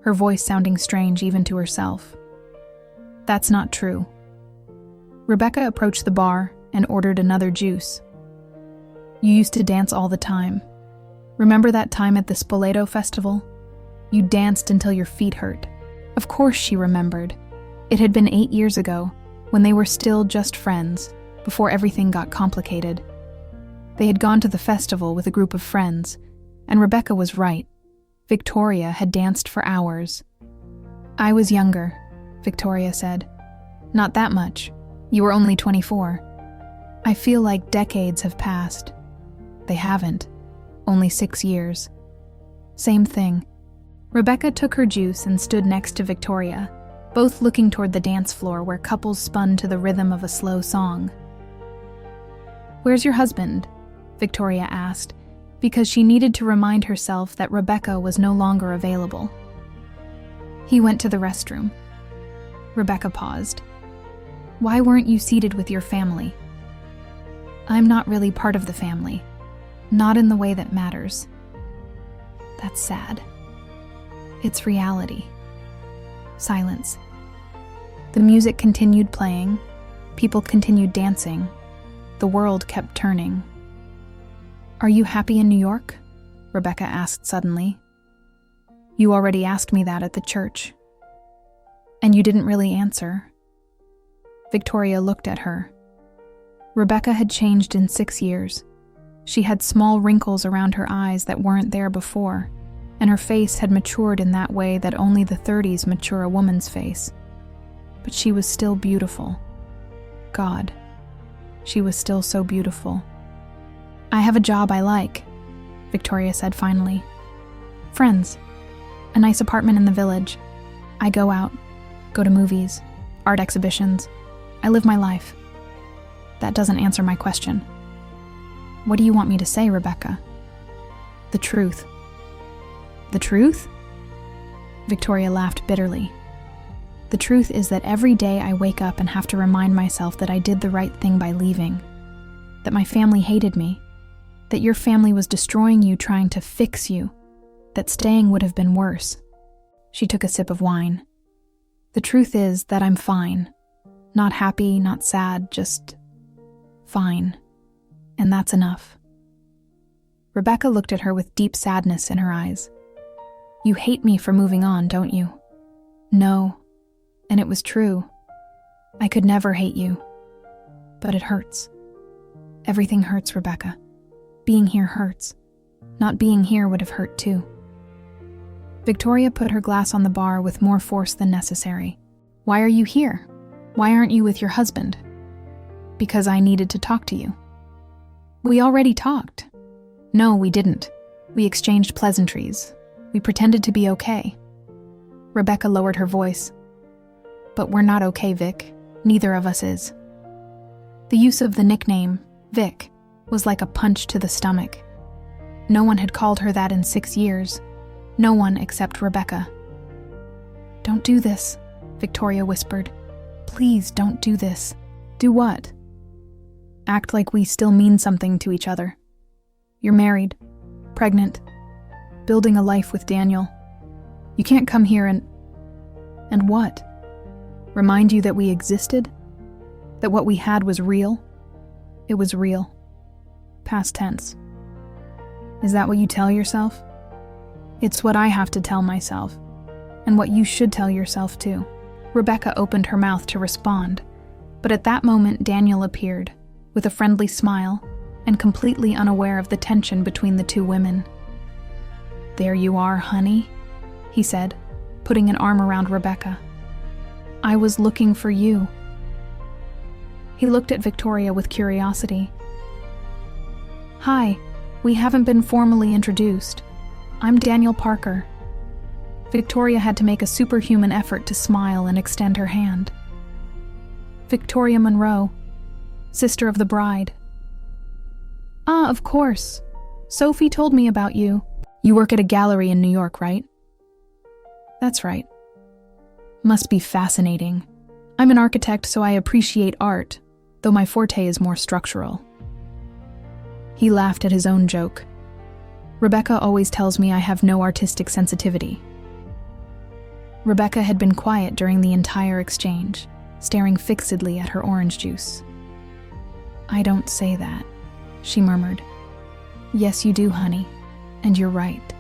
her voice sounding strange even to herself. That's not true. Rebecca approached the bar and ordered another juice. You used to dance all the time. Remember that time at the Spoleto Festival? You danced until your feet hurt. Of course she remembered. It had been 8 years ago, when they were still just friends, before everything got complicated. They had gone to the festival with a group of friends, and Rebecca was right. Victoria had danced for hours. I was younger, Victoria said. Not that much. You were only 24. I feel like decades have passed. They haven't. Only 6 years. Same thing. Rebecca took her juice and stood next to Victoria, both looking toward the dance floor where couples spun to the rhythm of a slow song. Where's your husband? Victoria asked, because she needed to remind herself that Rebecca was no longer available. He went to the restroom. Rebecca paused. Why weren't you seated with your family? I'm not really part of the family. Not in the way that matters. That's sad. It's reality. Silence. The music continued playing. People continued dancing. The world kept turning. Are you happy in New York? Rebecca asked suddenly. You already asked me that at the church. And you didn't really answer. Victoria looked at her. Rebecca had changed in 6 years. She had small wrinkles around her eyes that weren't there before, and her face had matured in that way that only the 30s mature a woman's face. But she was still beautiful. God, she was still so beautiful. I have a job I like, Victoria said finally. Friends. A nice apartment in the village. I go out, go to movies, art exhibitions. I live my life. That doesn't answer my question. What do you want me to say, Rebecca? The truth. The truth? Victoria laughed bitterly. The truth is that every day I wake up and have to remind myself that I did the right thing by leaving. That my family hated me. That your family was destroying you, trying to fix you. That staying would have been worse. She took a sip of wine. The truth is that I'm fine. Not happy, not sad, just fine. And that's enough. Rebecca looked at her with deep sadness in her eyes. You hate me for moving on, don't you? No. And it was true. I could never hate you. But it hurts. Everything hurts, Rebecca. Being here hurts. Not being here would have hurt too. Victoria put her glass on the bar with more force than necessary. Why are you here? Why aren't you with your husband? Because I needed to talk to you. We already talked. No, we didn't. We exchanged pleasantries. We pretended to be okay. Rebecca lowered her voice. But we're not okay, Vic. Neither of us is. The use of the nickname, Vic, was like a punch to the stomach. No one had called her that in 6 years. No one except Rebecca. "Don't do this," Victoria whispered. "Please don't do this." "Do what?" "Act like we still mean something to each other. You're married, pregnant, building a life with Daniel. You can't come here and what? Remind you that we existed? That what we had was real? It was real. Past tense. Is that what you tell yourself?" "It's what I have to tell myself, and what you should tell yourself too." Rebecca opened her mouth to respond, but at that moment Daniel appeared, with a friendly smile, and completely unaware of the tension between the two women. "There you are, honey," he said, putting an arm around Rebecca. "I was looking for you." He looked at Victoria with curiosity. "Hi, we haven't been formally introduced. I'm Daniel Parker." Victoria had to make a superhuman effort to smile and extend her hand. "Victoria Monroe, sister of the bride." "Ah, of course. Sophie told me about you. You work at a gallery in New York, right?" "That's right." "Must be fascinating. I'm an architect, so I appreciate art, though my forte is more structural." He laughed at his own joke. "Rebecca always tells me I have no artistic sensitivity." Rebecca had been quiet during the entire exchange, staring fixedly at her orange juice. "I don't say that," she murmured. "Yes, you do, honey, and you're right."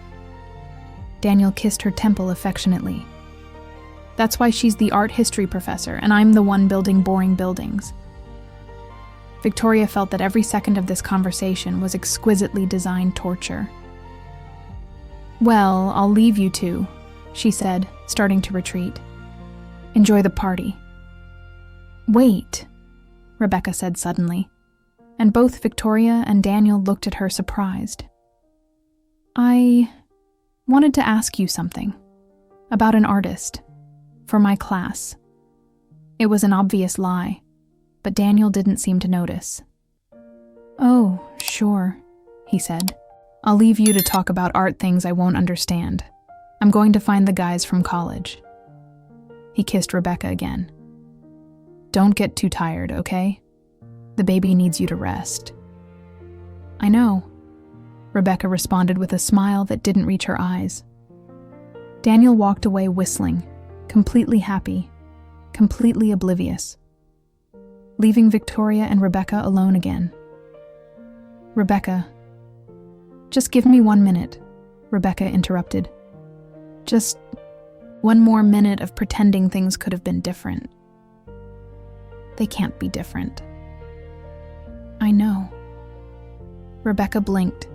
Daniel kissed her temple affectionately. "That's why she's the art history professor, and I'm the one building boring buildings." Victoria felt that every second of this conversation was exquisitely designed torture. "Well, I'll leave you two," she said, starting to retreat. "Enjoy the party." "Wait," Rebecca said suddenly, and both Victoria and Daniel looked at her surprised. "I wanted to ask you something about an artist for my class." It was an obvious lie, but Daniel didn't seem to notice. "Oh, sure," he said. "I'll leave you to talk about art things I won't understand. I'm going to find the guys from college." He kissed Rebecca again. "Don't get too tired, okay? The baby needs you to rest." "I know," Rebecca responded with a smile that didn't reach her eyes. Daniel walked away whistling, completely happy, completely oblivious, leaving Victoria and Rebecca alone again. "Rebecca, just give me 1 minute," Rebecca interrupted. "Just 1 more minute of pretending things could have been different." "They can't be different." "I know." Rebecca blinked,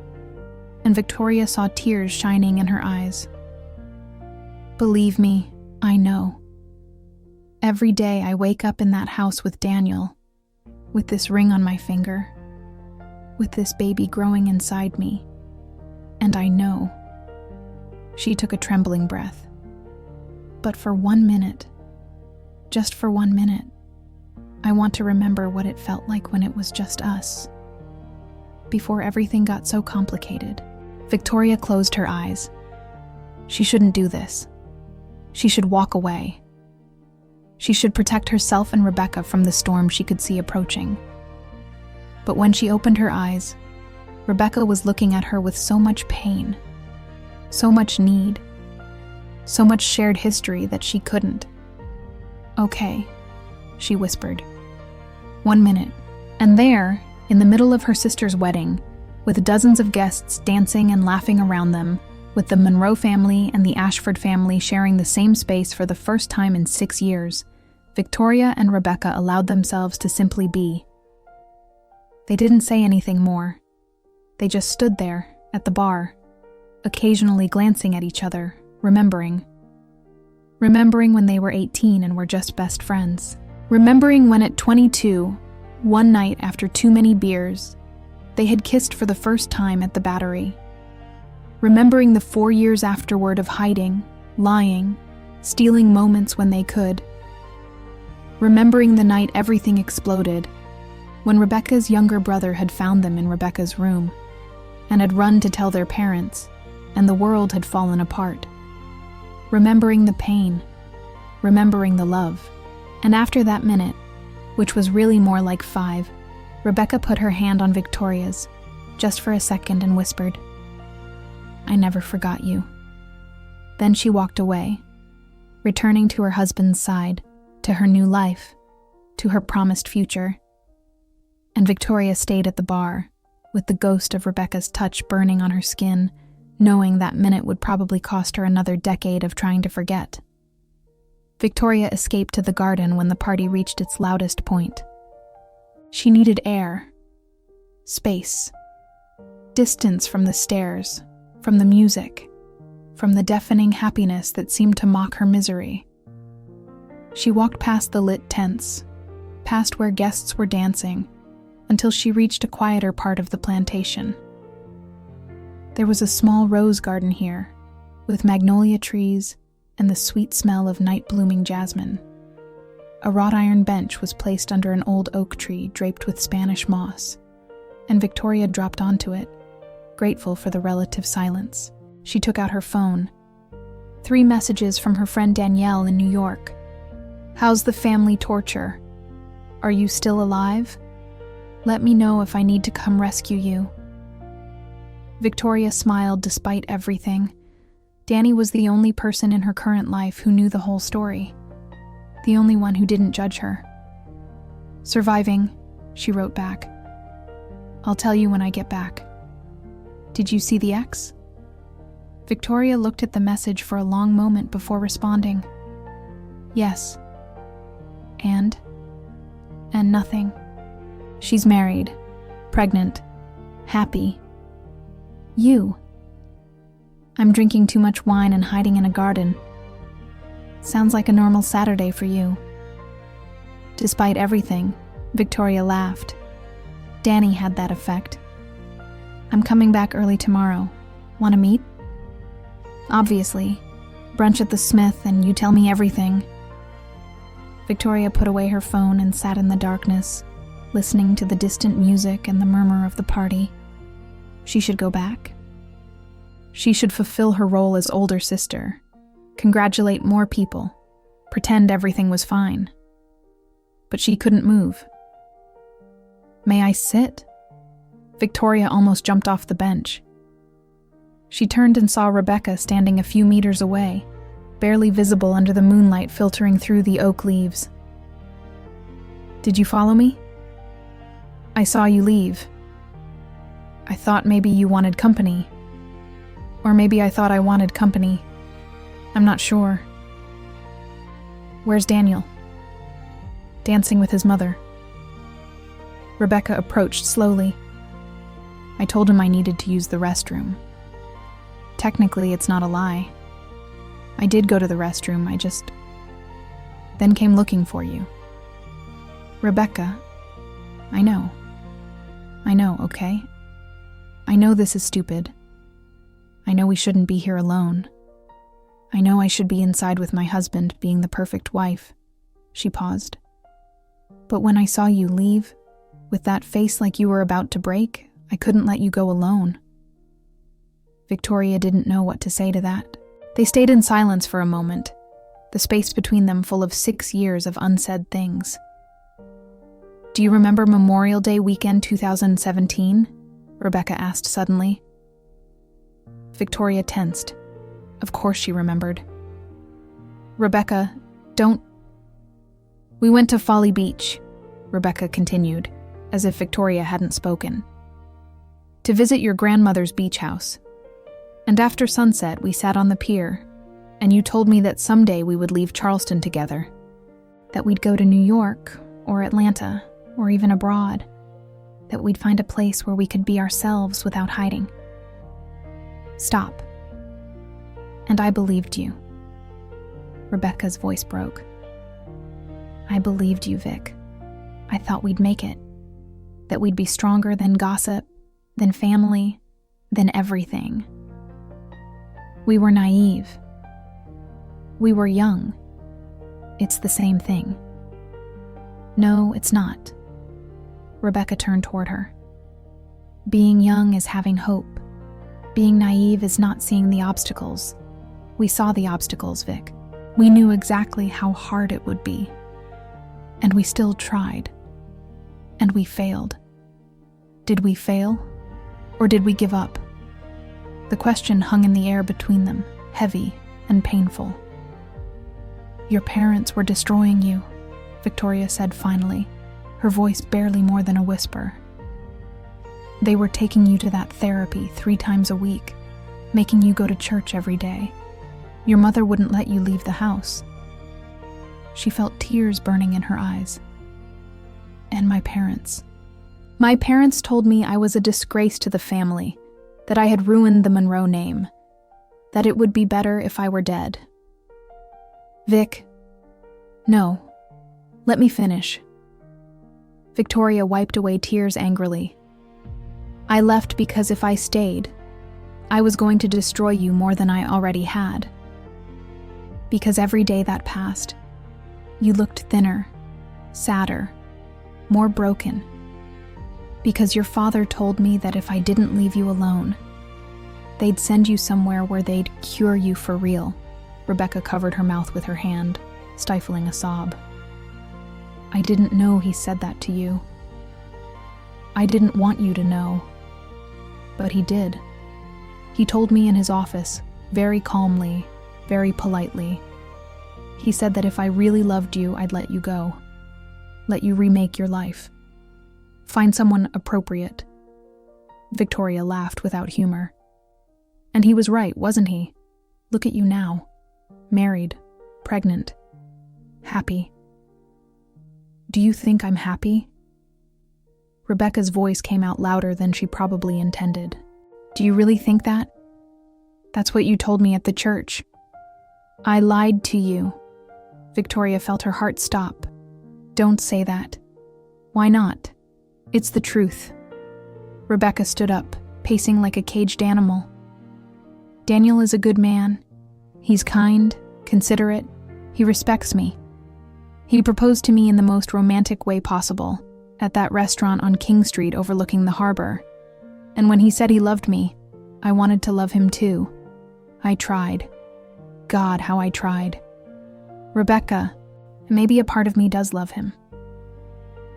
and Victoria saw tears shining in her eyes. "Believe me, I know. Every day I wake up in that house with Daniel, with this ring on my finger, with this baby growing inside me, and I know." She took a trembling breath. "But for 1 minute, just for 1 minute, I want to remember what it felt like when it was just us, before everything got so complicated." Victoria closed her eyes. She shouldn't do this. She should walk away. She should protect herself and Rebecca from the storm she could see approaching. But when she opened her eyes, Rebecca was looking at her with so much pain, so much need, so much shared history that she couldn't. "Okay," she whispered. 1 minute. And there, in the middle of her sister's wedding, with dozens of guests dancing and laughing around them, with the Monroe family and the Ashford family sharing the same space for the first time in 6 years, Victoria and Rebecca allowed themselves to simply be. They didn't say anything more. They just stood there, at the bar, occasionally glancing at each other, remembering. Remembering when they were 18 and were just best friends. Remembering when at 22, one night after too many beers, they had kissed for the first time at the Battery. Remembering the 4 years afterward of hiding, lying, stealing moments when they could. remembering the night everything exploded, when Rebecca's younger brother had found them in Rebecca's room and had run to tell their parents, and the world had fallen apart. Remembering the pain, remembering the love. And after that minute, which was really more like 5, Rebecca put her hand on Victoria's, just for a second, and whispered, "I never forgot you." Then she walked away, returning to her husband's side, to her new life, to her promised future. And Victoria stayed at the bar, with the ghost of Rebecca's touch burning on her skin, knowing that minute would probably cost her another decade of trying to forget. Victoria escaped to the garden when the party reached its loudest point. She needed air, space, distance from the stairs, from the music, from the deafening happiness that seemed to mock her misery. She walked past the lit tents, past where guests were dancing, until she reached a quieter part of the plantation. There was a small rose garden here, with magnolia trees and the sweet smell of night-blooming jasmine. A wrought iron bench was placed under an old oak tree draped with Spanish moss, and Victoria dropped onto it, grateful for the relative silence. She took out her phone. 3 messages from her friend Danielle in New York. "How's the family torture? Are you still alive? Let me know if I need to come rescue you." Victoria smiled despite everything. Danny was the only person in her current life who knew the whole story, the only one who didn't judge her. "Surviving," she wrote back. "I'll tell you when I get back. Did you see the X?" Victoria looked at the message for a long moment before responding. "Yes. And nothing. She's married, pregnant, happy. You. I'm drinking too much wine and hiding in a garden. Sounds like a normal Saturday for you." Despite everything, Victoria laughed. Danny had that effect. "I'm coming back early tomorrow. Want to meet?" "Obviously. Brunch at the Smith and you tell me everything." Victoria put away her phone and sat in the darkness, listening to the distant music and the murmur of the party. She should go back. She should fulfill her role as older sister, congratulate more people, pretend everything was fine. But she couldn't move. "May I sit?" Victoria almost jumped off the bench. She turned and saw Rebecca standing a few meters away, barely visible under the moonlight filtering through the oak leaves. "Did you follow me? I saw you leave. I thought maybe you wanted company. Or maybe I thought I wanted company. I'm not sure." "Where's Daniel?" "Dancing with his mother." Rebecca approached slowly. "I told him I needed to use the restroom. Technically, it's not a lie. I did go to the restroom, then came looking for you." "Rebecca, I know, okay? I know this is stupid. I know we shouldn't be here alone. I know I should be inside with my husband, being the perfect wife." She paused. "But when I saw you leave, with that face like you were about to break, I couldn't let you go alone." Victoria didn't know what to say to that. They stayed in silence for a moment, the space between them full of 6 years of unsaid things. "Do you remember Memorial Day weekend 2017? Rebecca asked suddenly. Victoria tensed. Of course she remembered. "Rebecca, don't..." "We went to Folly Beach," Rebecca continued, as if Victoria hadn't spoken, "to visit your grandmother's beach house. And after sunset, we sat on the pier, and you told me that someday we would leave Charleston together, that we'd go to New York, or Atlanta, or even abroad, that we'd find a place where we could be ourselves without hiding. Stop. And I believed you." Rebecca's voice broke. "I believed you, Vic. I thought we'd make it, that we'd be stronger than gossip, than family, than everything. We were naive. We were young. It's the same thing. No, it's not. Rebecca turned toward her. Being young is having hope. Being naive is not seeing the obstacles. We saw the obstacles, Vic. We knew exactly how hard it would be. And we still tried. And we failed. Did we fail? Or did we give up? The question hung in the air between them, heavy and painful. Your parents were destroying you, Victoria said finally, her voice barely more than a whisper. They were taking you to that therapy 3 times a week, making you go to church every day. Your mother wouldn't let you leave the house. She felt tears burning in her eyes. And my parents. My parents told me I was a disgrace to the family, that I had ruined the Monroe name, that it would be better if I were dead. Vic, no. Let me finish. Victoria wiped away tears angrily. I left because if I stayed, I was going to destroy you more than I already had. Because every day that passed, you looked thinner, sadder, more broken. Because your father told me that if I didn't leave you alone, they'd send you somewhere where they'd cure you for real. Rebecca covered her mouth with her hand, stifling a sob. I didn't know he said that to you. I didn't want you to know. But he did. He told me in his office, very calmly, very politely. He said that if I really loved you, I'd let you go. Let you remake your life. Find someone appropriate. Victoria laughed without humor. And he was right, wasn't he? Look at you now. Married, pregnant, happy. Do you think I'm happy? Rebecca's voice came out louder than she probably intended. Do you really think that? That's what you told me at the church. I lied to you. Victoria felt her heart stop. Don't say that. Why not? It's the truth. Rebecca stood up, pacing like a caged animal. Daniel is a good man. He's kind, considerate. He respects me. He proposed to me in the most romantic way possible, at that restaurant on King Street overlooking the harbor. And when he said he loved me, I wanted to love him too. I tried. God, how I tried. Rebecca, maybe a part of me does love him.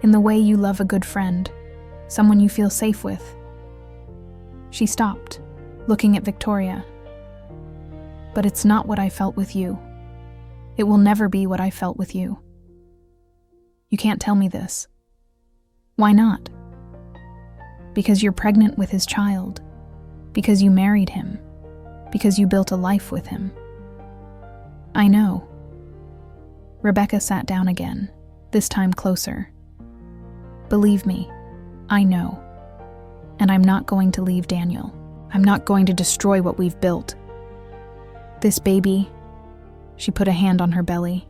In the way you love a good friend, someone you feel safe with. She stopped, looking at Victoria. But it's not what I felt with you. It will never be what I felt with you. You can't tell me this. Why not? Because you're pregnant with his child. Because you married him. Because you built a life with him. I know. Rebecca sat down again, this time closer. Believe me, I know. And I'm not going to leave Daniel. I'm not going to destroy what we've built. This baby, she put a hand on her belly,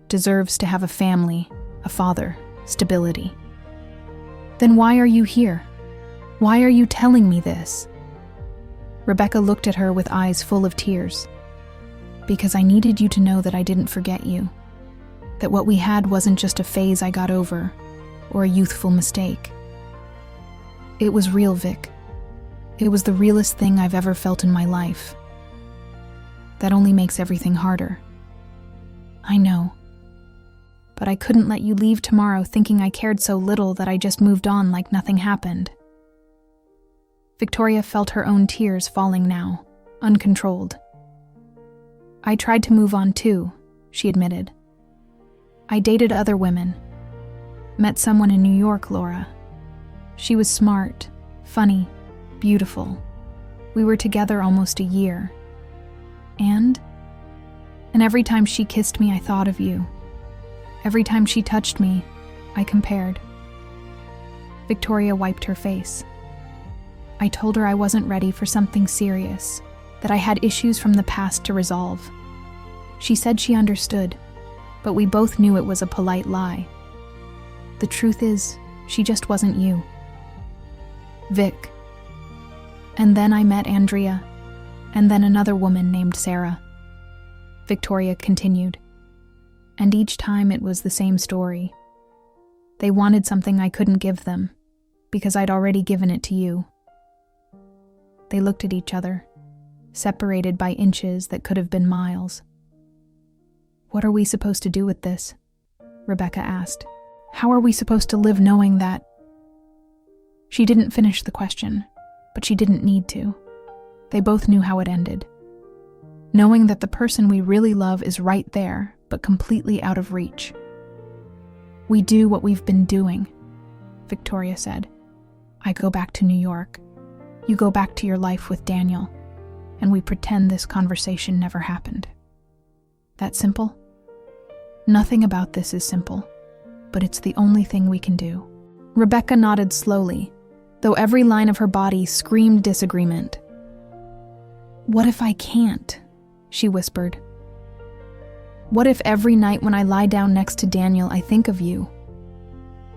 deserves to have a family, a father, stability. Then why are you here? Why are you telling me this? Rebecca looked at her with eyes full of tears. Because I needed you to know that I didn't forget you. That what we had wasn't just a phase I got over, or a youthful mistake. It was real, Vic. It was the realest thing I've ever felt in my life. That only makes everything harder. I know. But I couldn't let you leave tomorrow thinking I cared so little that I just moved on like nothing happened. Victoria felt her own tears falling now, uncontrolled. I tried to move on too, she admitted. I dated other women. Met someone in New York, Laura. She was smart, funny, beautiful. We were together almost a year. And every time she kissed me, I thought of you. Every time she touched me, I compared. Victoria wiped her face. I told her I wasn't ready for something serious, that I had issues from the past to resolve. She said she understood, but we both knew it was a polite lie. The truth is, she just wasn't you. Vic. And then I met Andrea, and then another woman named Sarah. Victoria continued. And each time it was the same story. They wanted something I couldn't give them, because I'd already given it to you." They looked at each other, separated by inches that could have been miles. "What are we supposed to do with this?" Rebecca asked. "How are we supposed to live knowing that—" She didn't finish the question, but she didn't need to. They both knew how it ended. Knowing that the person we really love is right there, but completely out of reach. "We do what we've been doing," Victoria said. "I go back to New York. You go back to your life with Daniel, and we pretend this conversation never happened." That simple? Nothing about this is simple, but it's the only thing we can do. Rebecca nodded slowly, though every line of her body screamed disagreement. "What if I can't?" she whispered. "What if every night when I lie down next to Daniel, I think of you?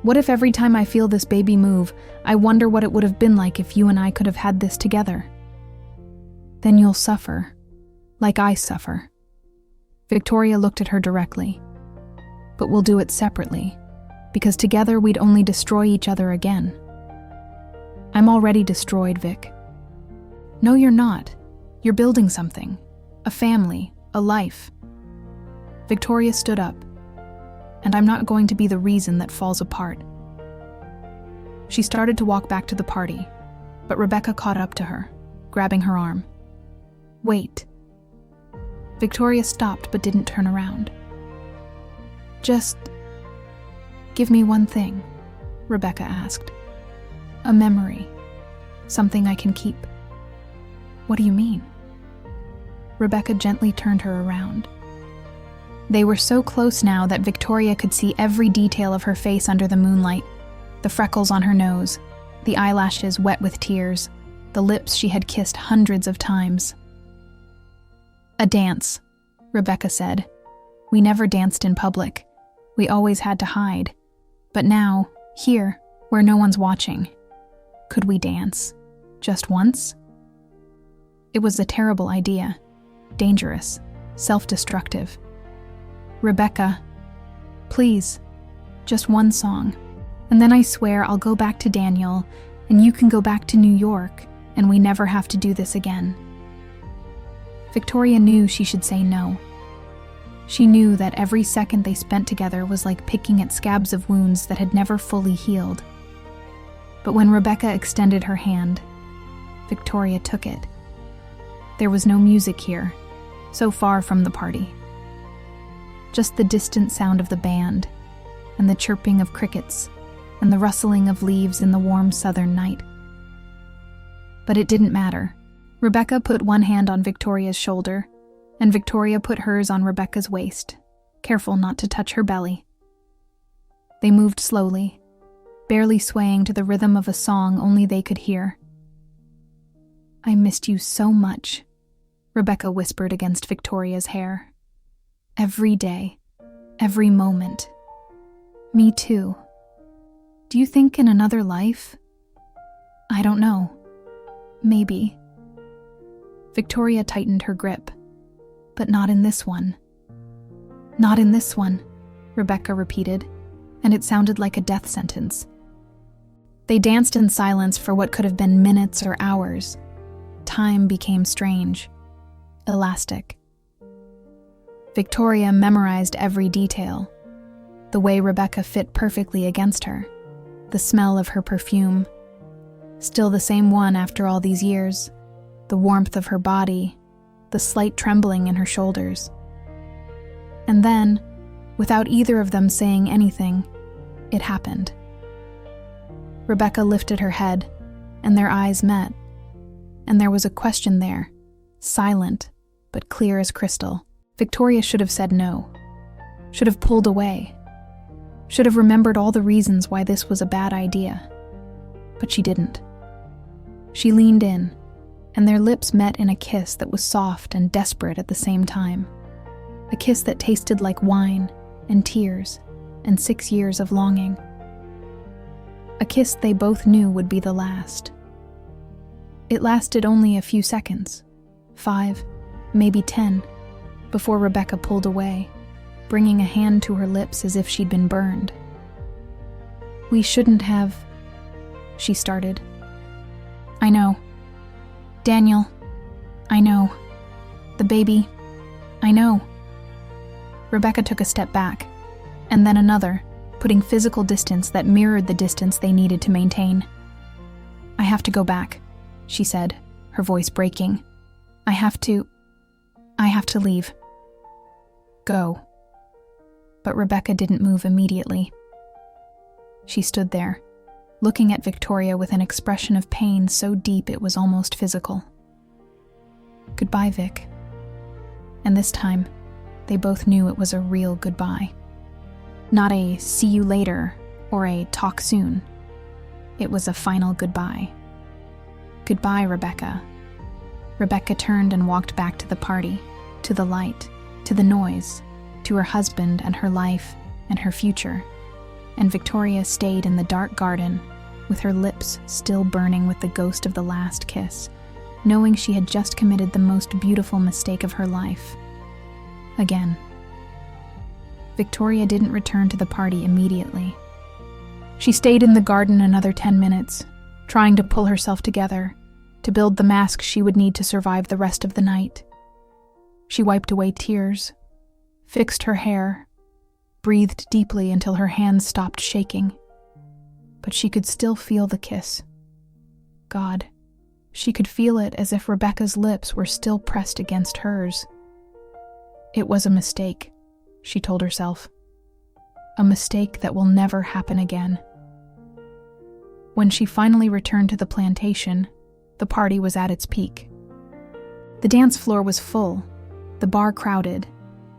What if every time I feel this baby move, I wonder what it would have been like if you and I could have had this together? Then you'll suffer, like I suffer." Victoria looked at her directly. "But we'll do it separately, because together we'd only destroy each other again." "I'm already destroyed, Vic." "No, you're not. You're building something. A family, a life." Victoria stood up. "And I'm not going to be the reason that falls apart." She started to walk back to the party, but Rebecca caught up to her, grabbing her arm. "Wait." Victoria stopped but didn't turn around. "Just give me one thing," Rebecca asked. "A memory. Something I can keep." "What do you mean?" Rebecca gently turned her around. They were so close now that Victoria could see every detail of her face under the moonlight, the freckles on her nose, the eyelashes wet with tears, the lips she had kissed hundreds of times. "A dance," Rebecca said. "We never danced in public. We always had to hide. But now, here, where no one's watching, could we dance? Just once?" It was a terrible idea. Dangerous. Self-destructive. "Rebecca, please, just one song. And then I swear I'll go back to Daniel, and you can go back to New York, and we never have to do this again." Victoria knew she should say no. She knew that every second they spent together was like picking at scabs of wounds that had never fully healed. But when Rebecca extended her hand, Victoria took it. There was no music here, so far from the party. Just the distant sound of the band, and the chirping of crickets, and the rustling of leaves in the warm southern night. But it didn't matter. Rebecca put one hand on Victoria's shoulder, and Victoria put hers on Rebecca's waist, careful not to touch her belly. They moved slowly, barely swaying to the rhythm of a song only they could hear. "I missed you so much," Rebecca whispered against Victoria's hair. "Every day, every moment. Me too. Do you think in another life? I don't know. Maybe." Victoria tightened her grip. "But not in this one." "Not in this one," Rebecca repeated, and it sounded like a death sentence. They danced in silence for what could have been minutes or hours. Time became strange, elastic. Victoria memorized every detail. The way Rebecca fit perfectly against her, the smell of her perfume, still the same one after all these years, the warmth of her body, the slight trembling in her shoulders. And then, without either of them saying anything, it happened. Rebecca lifted her head, and their eyes met, and there was a question there, silent, but clear as crystal. Victoria should have said no, should have pulled away, should have remembered all the reasons why this was a bad idea. But she didn't. She leaned in, and their lips met in a kiss that was soft and desperate at the same time. A kiss that tasted like wine and tears and 6 years of longing. A kiss they both knew would be the last. It lasted only a few seconds, 5, maybe 10, before Rebecca pulled away, bringing a hand to her lips as if she'd been burned. We shouldn't have, she started. I know. Daniel, I know. The baby, I know. Rebecca took a step back, and then another, putting physical distance that mirrored the distance they needed to maintain. I have to go back, she said, her voice breaking. I have to leave. Go. But Rebecca didn't move immediately. She stood there, looking at Victoria with an expression of pain so deep it was almost physical. Goodbye, Vic. And this time, they both knew it was a real goodbye. Not a see you later or a talk soon. It was a final goodbye. Goodbye, Rebecca. Rebecca turned and walked back to the party, to the light, to the noise, to her husband and her life and her future. And Victoria stayed in the dark garden, with her lips still burning with the ghost of the last kiss, knowing she had just committed the most beautiful mistake of her life. Again. Victoria didn't return to the party immediately. She stayed in the garden another 10 minutes, trying to pull herself together, to build the mask she would need to survive the rest of the night. She wiped away tears, fixed her hair, breathed deeply until her hands stopped shaking. But she could still feel the kiss. God, she could feel it as if Rebecca's lips were still pressed against hers. It was a mistake, she told herself. A mistake that will never happen again. When she finally returned to the plantation, the party was at its peak. The dance floor was full, the bar crowded,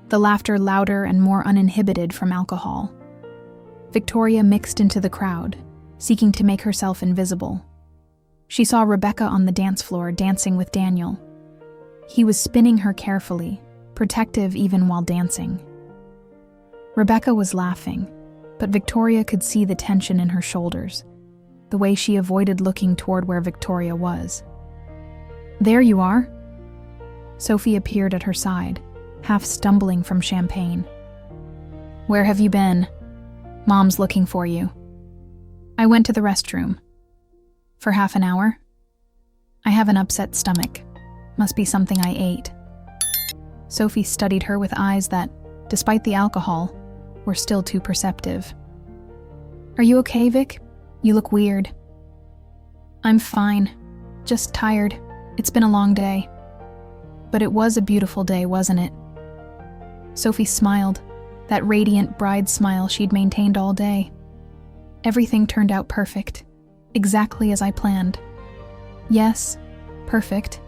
the laughter louder and more uninhibited from alcohol. Victoria mixed into the crowd, seeking to make herself invisible. She saw Rebecca on the dance floor dancing with Daniel. He was spinning her carefully, protective even while dancing. Rebecca was laughing, but Victoria could see the tension in her shoulders, the way she avoided looking toward where Victoria was. There you are. Sophie appeared at her side, half stumbling from champagne. Where have you been? Mom's looking for you. I went to the restroom. For half an hour? I have an upset stomach. Must be something I ate. Sophie studied her with eyes that, despite the alcohol, were still too perceptive. Are you okay, Vic? You look weird. I'm fine. Just tired. It's been a long day. But it was a beautiful day, wasn't it? Sophie smiled, that radiant bride smile she'd maintained all day. Everything turned out perfect, exactly as I planned. Yes, perfect.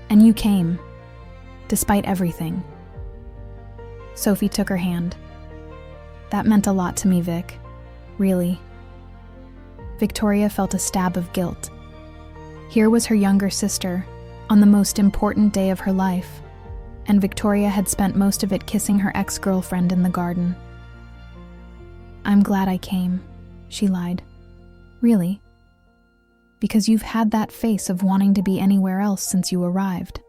And you came, despite everything. Sophie took her hand. That meant a lot to me, Vic. Really. Victoria felt a stab of guilt. Here was her younger sister, on the most important day of her life, and Victoria had spent most of it kissing her ex-girlfriend in the garden. I'm glad I came, she lied. Really? Because you've had that face of wanting to be anywhere else since you arrived.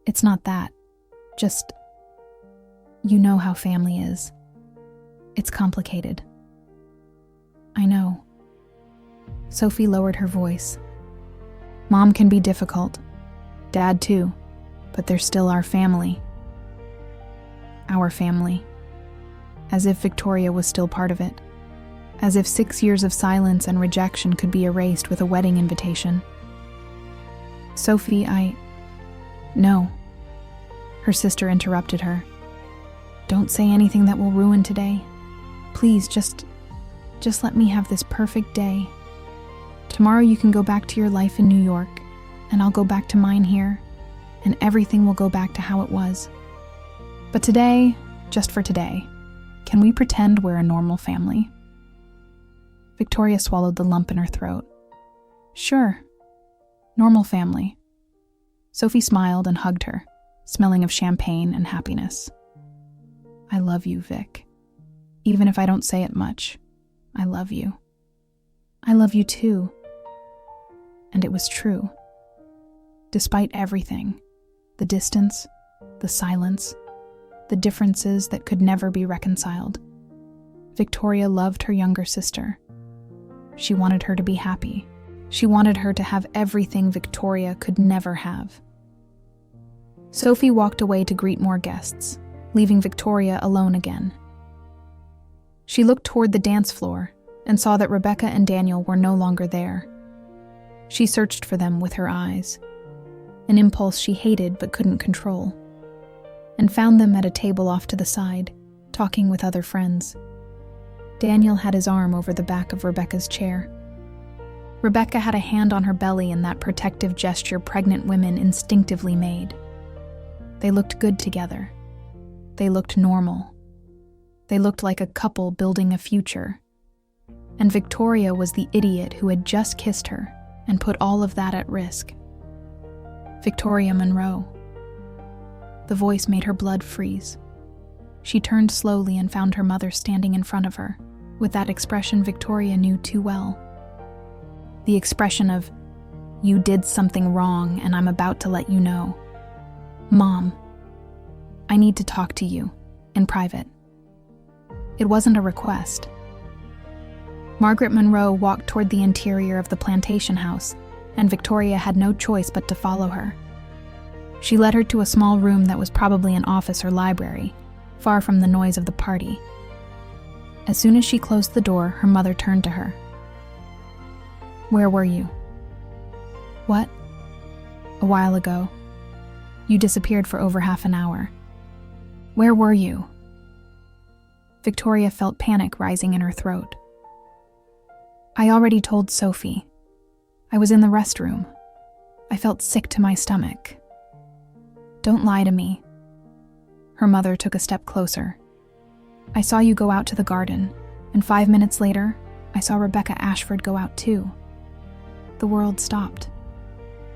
It's not that. Just, you know how family is. It's complicated. I know. Sophie lowered her voice. Mom can be difficult. Dad too. But they're still our family. Our family. As if Victoria was still part of it. As if 6 years of silence and rejection could be erased with a wedding invitation. Sophie, No. Her sister interrupted her. Don't say anything that will ruin today. Please, just let me have this perfect day. Tomorrow you can go back to your life in New York, and I'll go back to mine here, and everything will go back to how it was. But today, just for today, can we pretend we're a normal family? Victoria swallowed the lump in her throat. Sure. Normal family. Sophie smiled and hugged her, smelling of champagne and happiness. I love you, Vic. Even if I don't say it much, I love you. I love you too. And it was true. Despite everything, the distance, the silence, the differences that could never be reconciled, Victoria loved her younger sister, She wanted her to be happy. She wanted her to have everything Victoria could never have. Sophie walked away to greet more guests, leaving Victoria alone again. She looked toward the dance floor and saw that Rebecca and Daniel were no longer there. She searched for them with her eyes, an impulse she hated but couldn't control, and found them at a table off to the side, talking with other friends. Daniel had his arm over the back of Rebecca's chair. Rebecca had a hand on her belly in that protective gesture pregnant women instinctively made. They looked good together. They looked normal. They looked like a couple building a future. And Victoria was the idiot who had just kissed her and put all of that at risk. Victoria Monroe. The voice made her blood freeze. She turned slowly and found her mother standing in front of her, with that expression Victoria knew too well. The expression of, "You did something wrong and I'm about to let you know. Mom, I need to talk to you, in private." It wasn't a request. Margaret Monroe walked toward the interior of the plantation house, and Victoria had no choice but to follow her. She led her to a small room that was probably an office or library, far from the noise of the party. As soon as she closed the door, her mother turned to her. "Where were you?" "What?" "A while ago. You disappeared for over half an hour. Where were you?" Victoria felt panic rising in her throat. "I already told Sophie. I was in the restroom. I felt sick to my stomach." "Don't lie to me." Her mother took a step closer. "I saw you go out to the garden, and 5 minutes later, I saw Rebecca Ashford go out too." The world stopped.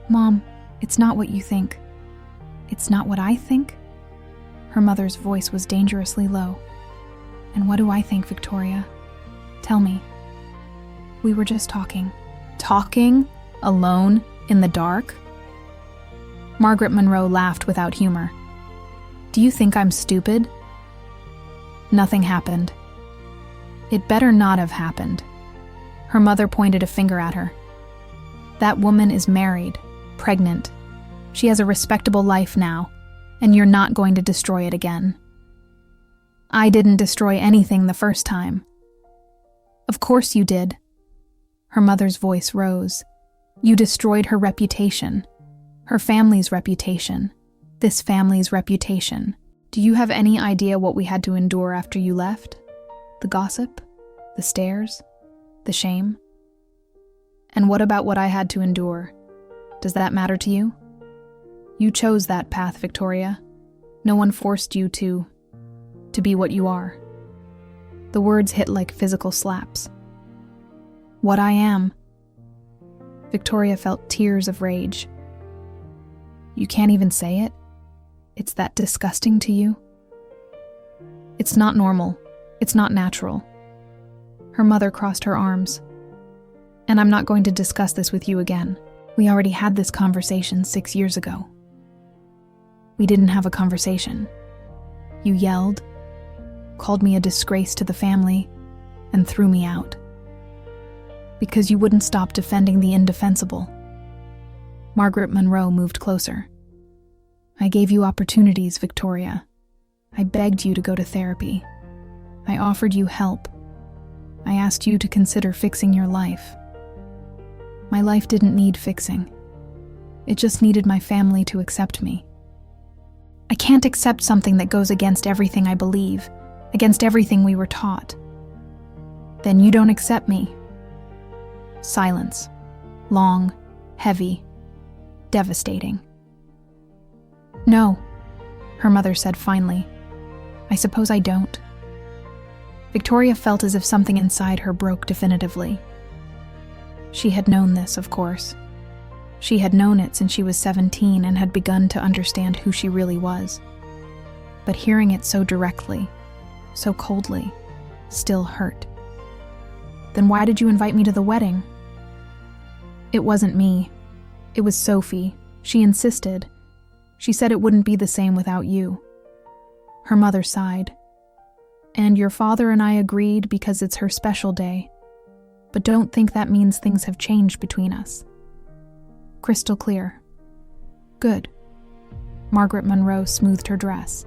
"Mom, it's not what you think." "It's not what I think?" Her mother's voice was dangerously low. "And what do I think, Victoria? Tell me." "We were just talking." "Talking? Alone? In the dark?" Margaret Monroe laughed without humor. "Do you think I'm stupid?" Nothing happened. It better not have happened. Her mother pointed a finger at her. "That woman is married, pregnant. She has a respectable life now, and you're not going to destroy it again." "I didn't destroy anything the first time." "Of course you did." Her mother's voice rose. "You destroyed her reputation, her family's reputation, this family's reputation. Do you have any idea what we had to endure after you left? The gossip? The stares? The shame? And what about what I had to endure? Does that matter to you? You chose that path, Victoria. No one forced you to be what you are." The words hit like physical slaps. "What I am." Victoria felt tears of rage. "You can't even say it? It's that disgusting to you?" "It's not normal. It's not natural." Her mother crossed her arms. "And I'm not going to discuss this with you again. We already had this conversation 6 years ago." "We didn't have a conversation. You yelled, called me a disgrace to the family, and threw me out. Because you wouldn't stop defending the indefensible." Margaret Monroe moved closer. "I gave you opportunities, Victoria. I begged you to go to therapy. I offered you help. I asked you to consider fixing your life. My life didn't need fixing. It just needed my family to accept me. I can't accept something that goes against everything I believe, against everything we were taught." "Then you don't accept me." Silence. Long, heavy, devastating. "No," her mother said finally. "I suppose I don't." Victoria felt as if something inside her broke definitively. She had known this, of course. She had known it since she was 17 and had begun to understand who she really was. But hearing it so directly, so coldly, still hurt. "Then why did you invite me to the wedding?" "It wasn't me. It was Sophie. She insisted. She said it wouldn't be the same without you." Her mother sighed. "And your father and I agreed because it's her special day. but don't think that means things have changed between us. Crystal clear. Good. Margaret Monroe smoothed her dress.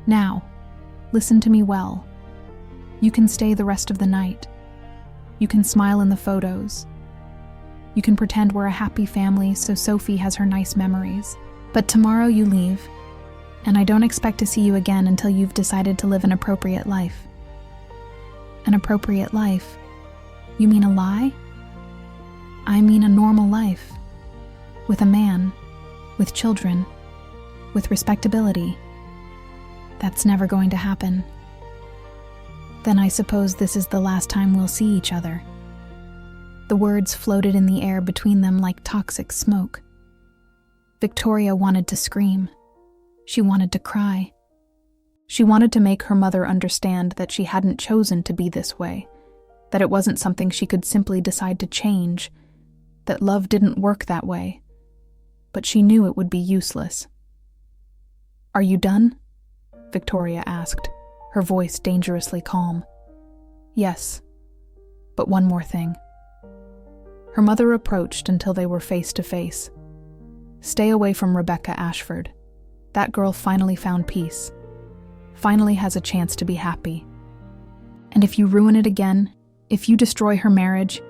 Now, listen to me well. You can stay the rest of the night. You can smile in the photos. You can pretend we're a happy family so Sophie has her nice memories. But tomorrow you leave, and I don't expect to see you again until you've decided to live an appropriate life. An appropriate life? You mean a lie? I mean a normal life. With a man. With children. With respectability. That's never going to happen. Then I suppose this is the last time we'll see each other. The words floated in the air between them like toxic smoke. Victoria wanted to scream. She wanted to cry. She wanted to make her mother understand that she hadn't chosen to be this way, that it wasn't something she could simply decide to change, that love didn't work that way. But she knew it would be useless. "Are you done?" Victoria asked, her voice dangerously calm. "Yes, but one more thing." Her mother approached until they were face to face. "Stay away from Rebecca Ashford. That girl finally found peace. Finally has a chance to be happy. And if you ruin it again, if you destroy her marriage,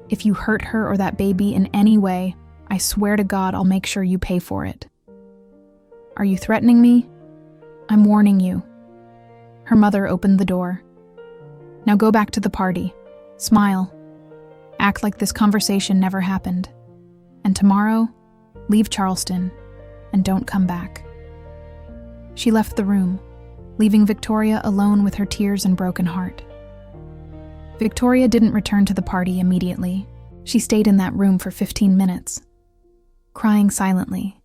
if you hurt her or that baby in any way, I swear to God I'll make sure you pay for it." "Are you threatening me?" "I'm warning you." Her mother opened the door. "Now go back to the party. Smile. Act like this conversation never happened. And tomorrow, leave Charleston and don't come back." She left the room, leaving Victoria alone with her tears and broken heart. Victoria didn't return to the party immediately. She stayed in that room for 15 minutes, crying silently,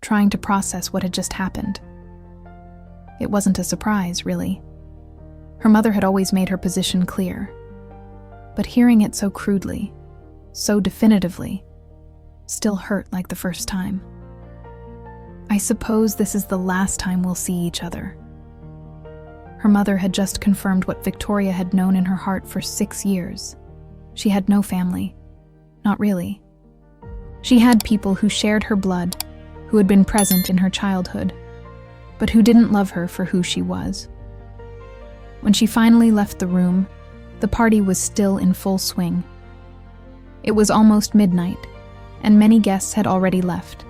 trying to process what had just happened. It wasn't a surprise, really. Her mother had always made her position clear. But hearing it so crudely, so definitively, still hurt like the first time. "I suppose this is the last time we'll see each other." Her mother had just confirmed what Victoria had known in her heart for 6 years. She had no family. Not really. She had people who shared her blood, who had been present in her childhood, but who didn't love her for who she was. When she finally left the room, the party was still in full swing. It was almost midnight, and many guests had already left.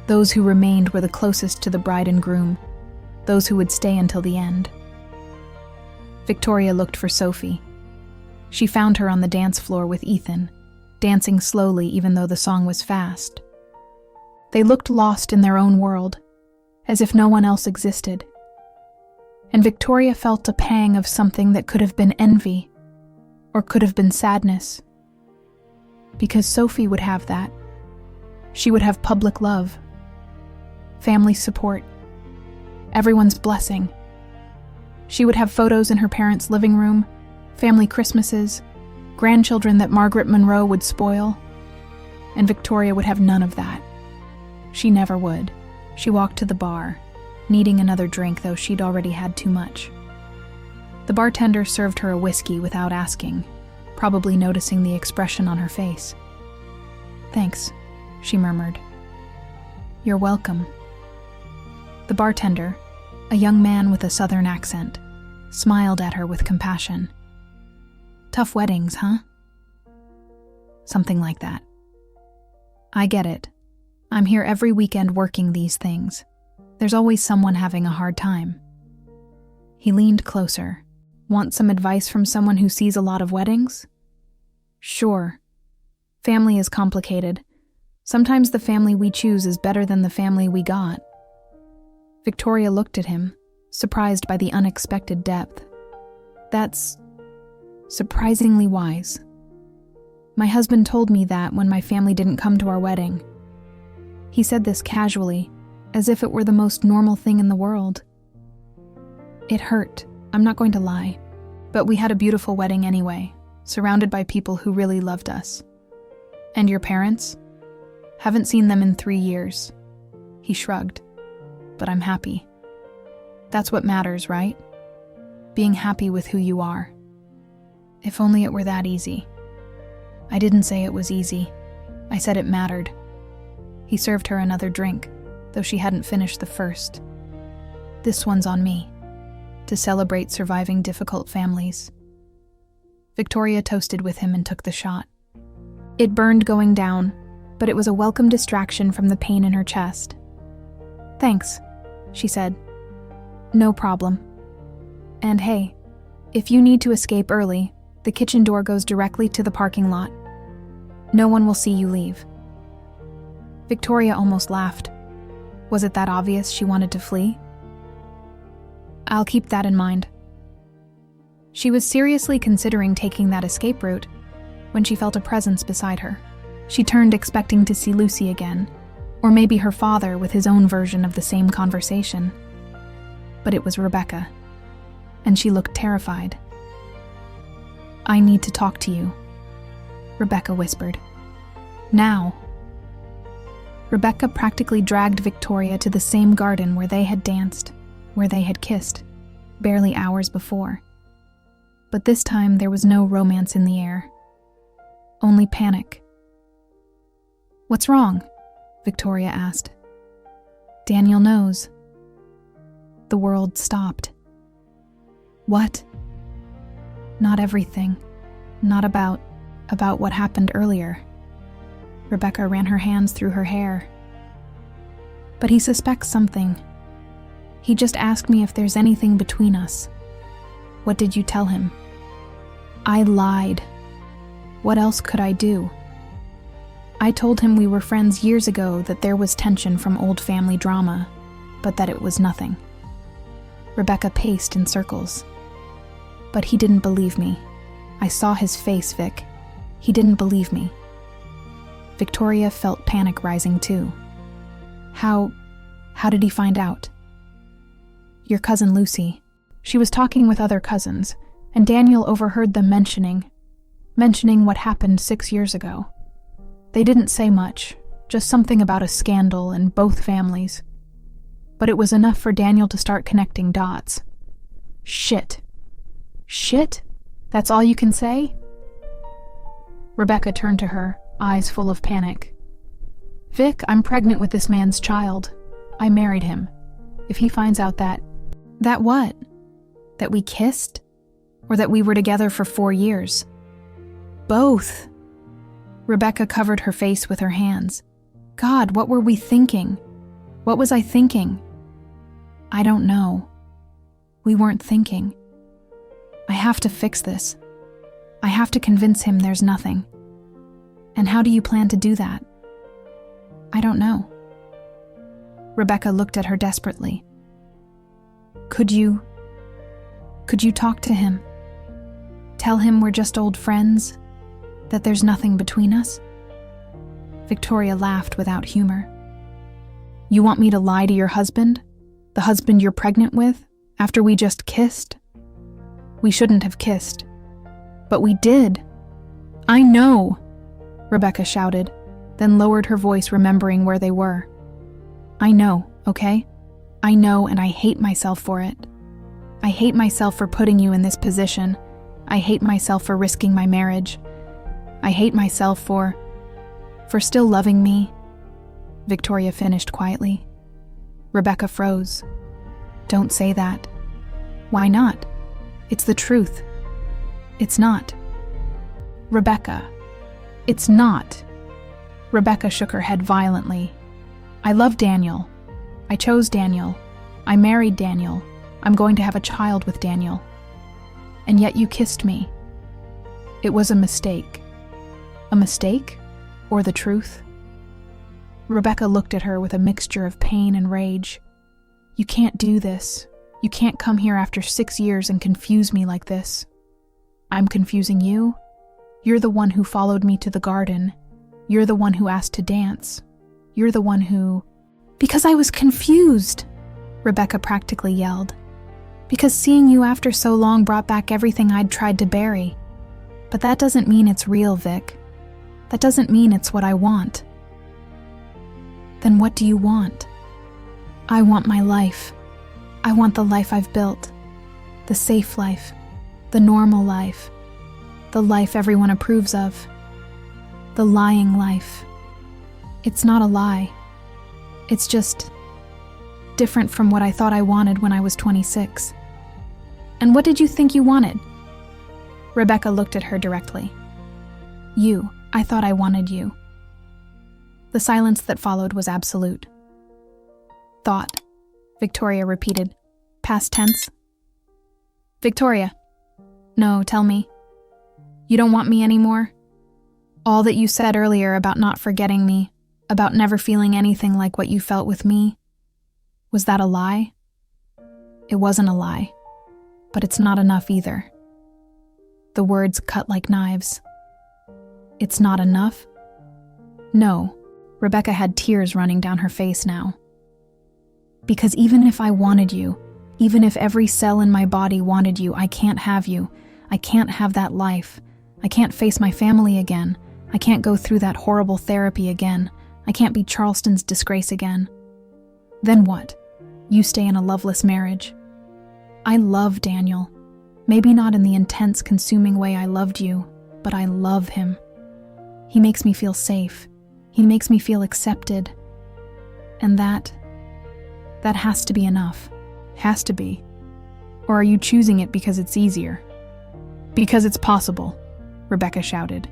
Those who remained were the closest to the bride and groom, those who would stay until the end. Victoria looked for Sophie. She found her on the dance floor with Ethan, dancing slowly even though the song was fast. They looked lost in their own world, as if no one else existed. And Victoria felt a pang of something that could have been envy, or could have been sadness. Because Sophie would have that. She would have public love, family support, everyone's blessing. She would have photos in her parents' living room, family Christmases, grandchildren that Margaret Monroe would spoil. And Victoria would have none of that. She never would. She walked to the bar, needing another drink, though she'd already had too much. The bartender served her a whiskey without asking, probably noticing the expression on her face. "Thanks," she murmured. "You're welcome." The bartender, a young man with a southern accent, smiled at her with compassion. "Tough weddings, huh?" "Something like that." "I get it. I'm here every weekend working these things. There's always someone having a hard time." He leaned closer. "Want some advice from someone who sees a lot of weddings?" "Sure. Family is complicated. Sometimes the family we choose is better than the family we got." Victoria looked at him, surprised by the unexpected depth. "That's surprisingly wise. My husband told me that when my family didn't come to our wedding. He said this casually, as if it were the most normal thing in the world. It hurt, I'm not going to lie, but we had a beautiful wedding anyway, surrounded by people who really loved us." "And your parents?" "Haven't seen them in 3 years." He shrugged. "But I'm happy. That's what matters, right? Being happy with who you are." If only it were that easy. I didn't say it was easy. I said it mattered. He served her another drink, though she hadn't finished the first. This one's on me, to celebrate surviving difficult families. Victoria toasted with him and took the shot. It burned going down, but it was a welcome distraction from the pain in her chest. Thanks, she said. No problem. And hey, if you need to escape early, the kitchen door goes directly to the parking lot. No one will see you leave. Victoria almost laughed. Was it that obvious she wanted to flee? I'll keep that in mind. She was seriously considering taking that escape route when she felt a presence beside her. She turned expecting to see Lucy again, or maybe her father with his own version of the same conversation. But it was Rebecca, and she looked terrified. I need to talk to you, Rebecca whispered. Now. Rebecca practically dragged Victoria to the same garden where they had danced, where they had kissed, barely hours before. But this time there was no romance in the air. Only panic. What's wrong? Victoria asked. Daniel knows. The world stopped. What? Not everything. Not about what happened earlier. Rebecca ran her hands through her hair. But he suspects something. He just asked me if there's anything between us. What did you tell him? I lied. What else could I do? I told him we were friends years ago, that there was tension from old family drama, but that it was nothing. Rebecca paced in circles. But he didn't believe me. I saw his face, Vic. He didn't believe me. Victoria felt panic rising too. How did he find out? Your cousin Lucy. She was talking with other cousins, and Daniel overheard them mentioning what happened 6 years ago. They didn't say much, just something about a scandal in both families. But it was enough for Daniel to start connecting dots. Shit. Shit? That's all you can say? Rebecca turned to her, eyes full of panic. Vic, I'm pregnant with this man's child. I married him. If he finds out that what? That we kissed? Or that we were together for 4 years? Both. Rebecca covered her face with her hands. God, what were we thinking? What was I thinking? I don't know. We weren't thinking. I have to fix this. I have to convince him there's nothing. And how do you plan to do that? I don't know. Rebecca looked at her desperately. Could you talk to him? Tell him we're just old friends? That there's nothing between us? Victoria laughed without humor. You want me to lie to your husband? The husband you're pregnant with? After we just kissed? We shouldn't have kissed. But we did. I know, Rebecca shouted, then lowered her voice, remembering where they were. I know, okay? I know, and I hate myself for it. I hate myself for putting you in this position. I hate myself for risking my marriage. I hate myself for still loving me, Victoria finished quietly. Rebecca froze. Don't say that. Why not? It's the truth. It's not. Rebecca. It's not. Rebecca shook her head violently. I love Daniel. I chose Daniel. I married Daniel. I'm going to have a child with Daniel. And yet you kissed me. It was a mistake. A mistake? Or the truth? Rebecca looked at her with a mixture of pain and rage. You can't do this. You can't come here after 6 years and confuse me like this. I'm confusing you? You're the one who followed me to the garden. You're the one who asked to dance. You're the one who... Because I was confused, Rebecca practically yelled. Because seeing you after so long brought back everything I'd tried to bury. But that doesn't mean it's real, Vic. That doesn't mean it's what I want. Then what do you want? I want my life. I want the life I've built. The safe life. The normal life. The life everyone approves of. The lying life. It's not a lie. It's just different from what I thought I wanted when I was 26. And what did you think you wanted? Rebecca looked at her directly. You. I thought I wanted you. The silence that followed was absolute. Thought, Victoria repeated. Past tense. Victoria. No, tell me. You don't want me anymore? All that you said earlier about not forgetting me, about never feeling anything like what you felt with me, was that a lie? It wasn't a lie, but it's not enough either. The words cut like knives. It's not enough? No, Rebecca had tears running down her face now. Because even if I wanted you, even if every cell in my body wanted you, I can't have you. I can't have that life. I can't face my family again. I can't go through that horrible therapy again. I can't be Charleston's disgrace again. Then what? You stay in a loveless marriage. I love Daniel. Maybe not in the intense, consuming way I loved you, but I love him. He makes me feel safe. He makes me feel accepted. And that has to be enough. Has to be. Or are you choosing it because it's easier? Because it's possible, Rebecca shouted.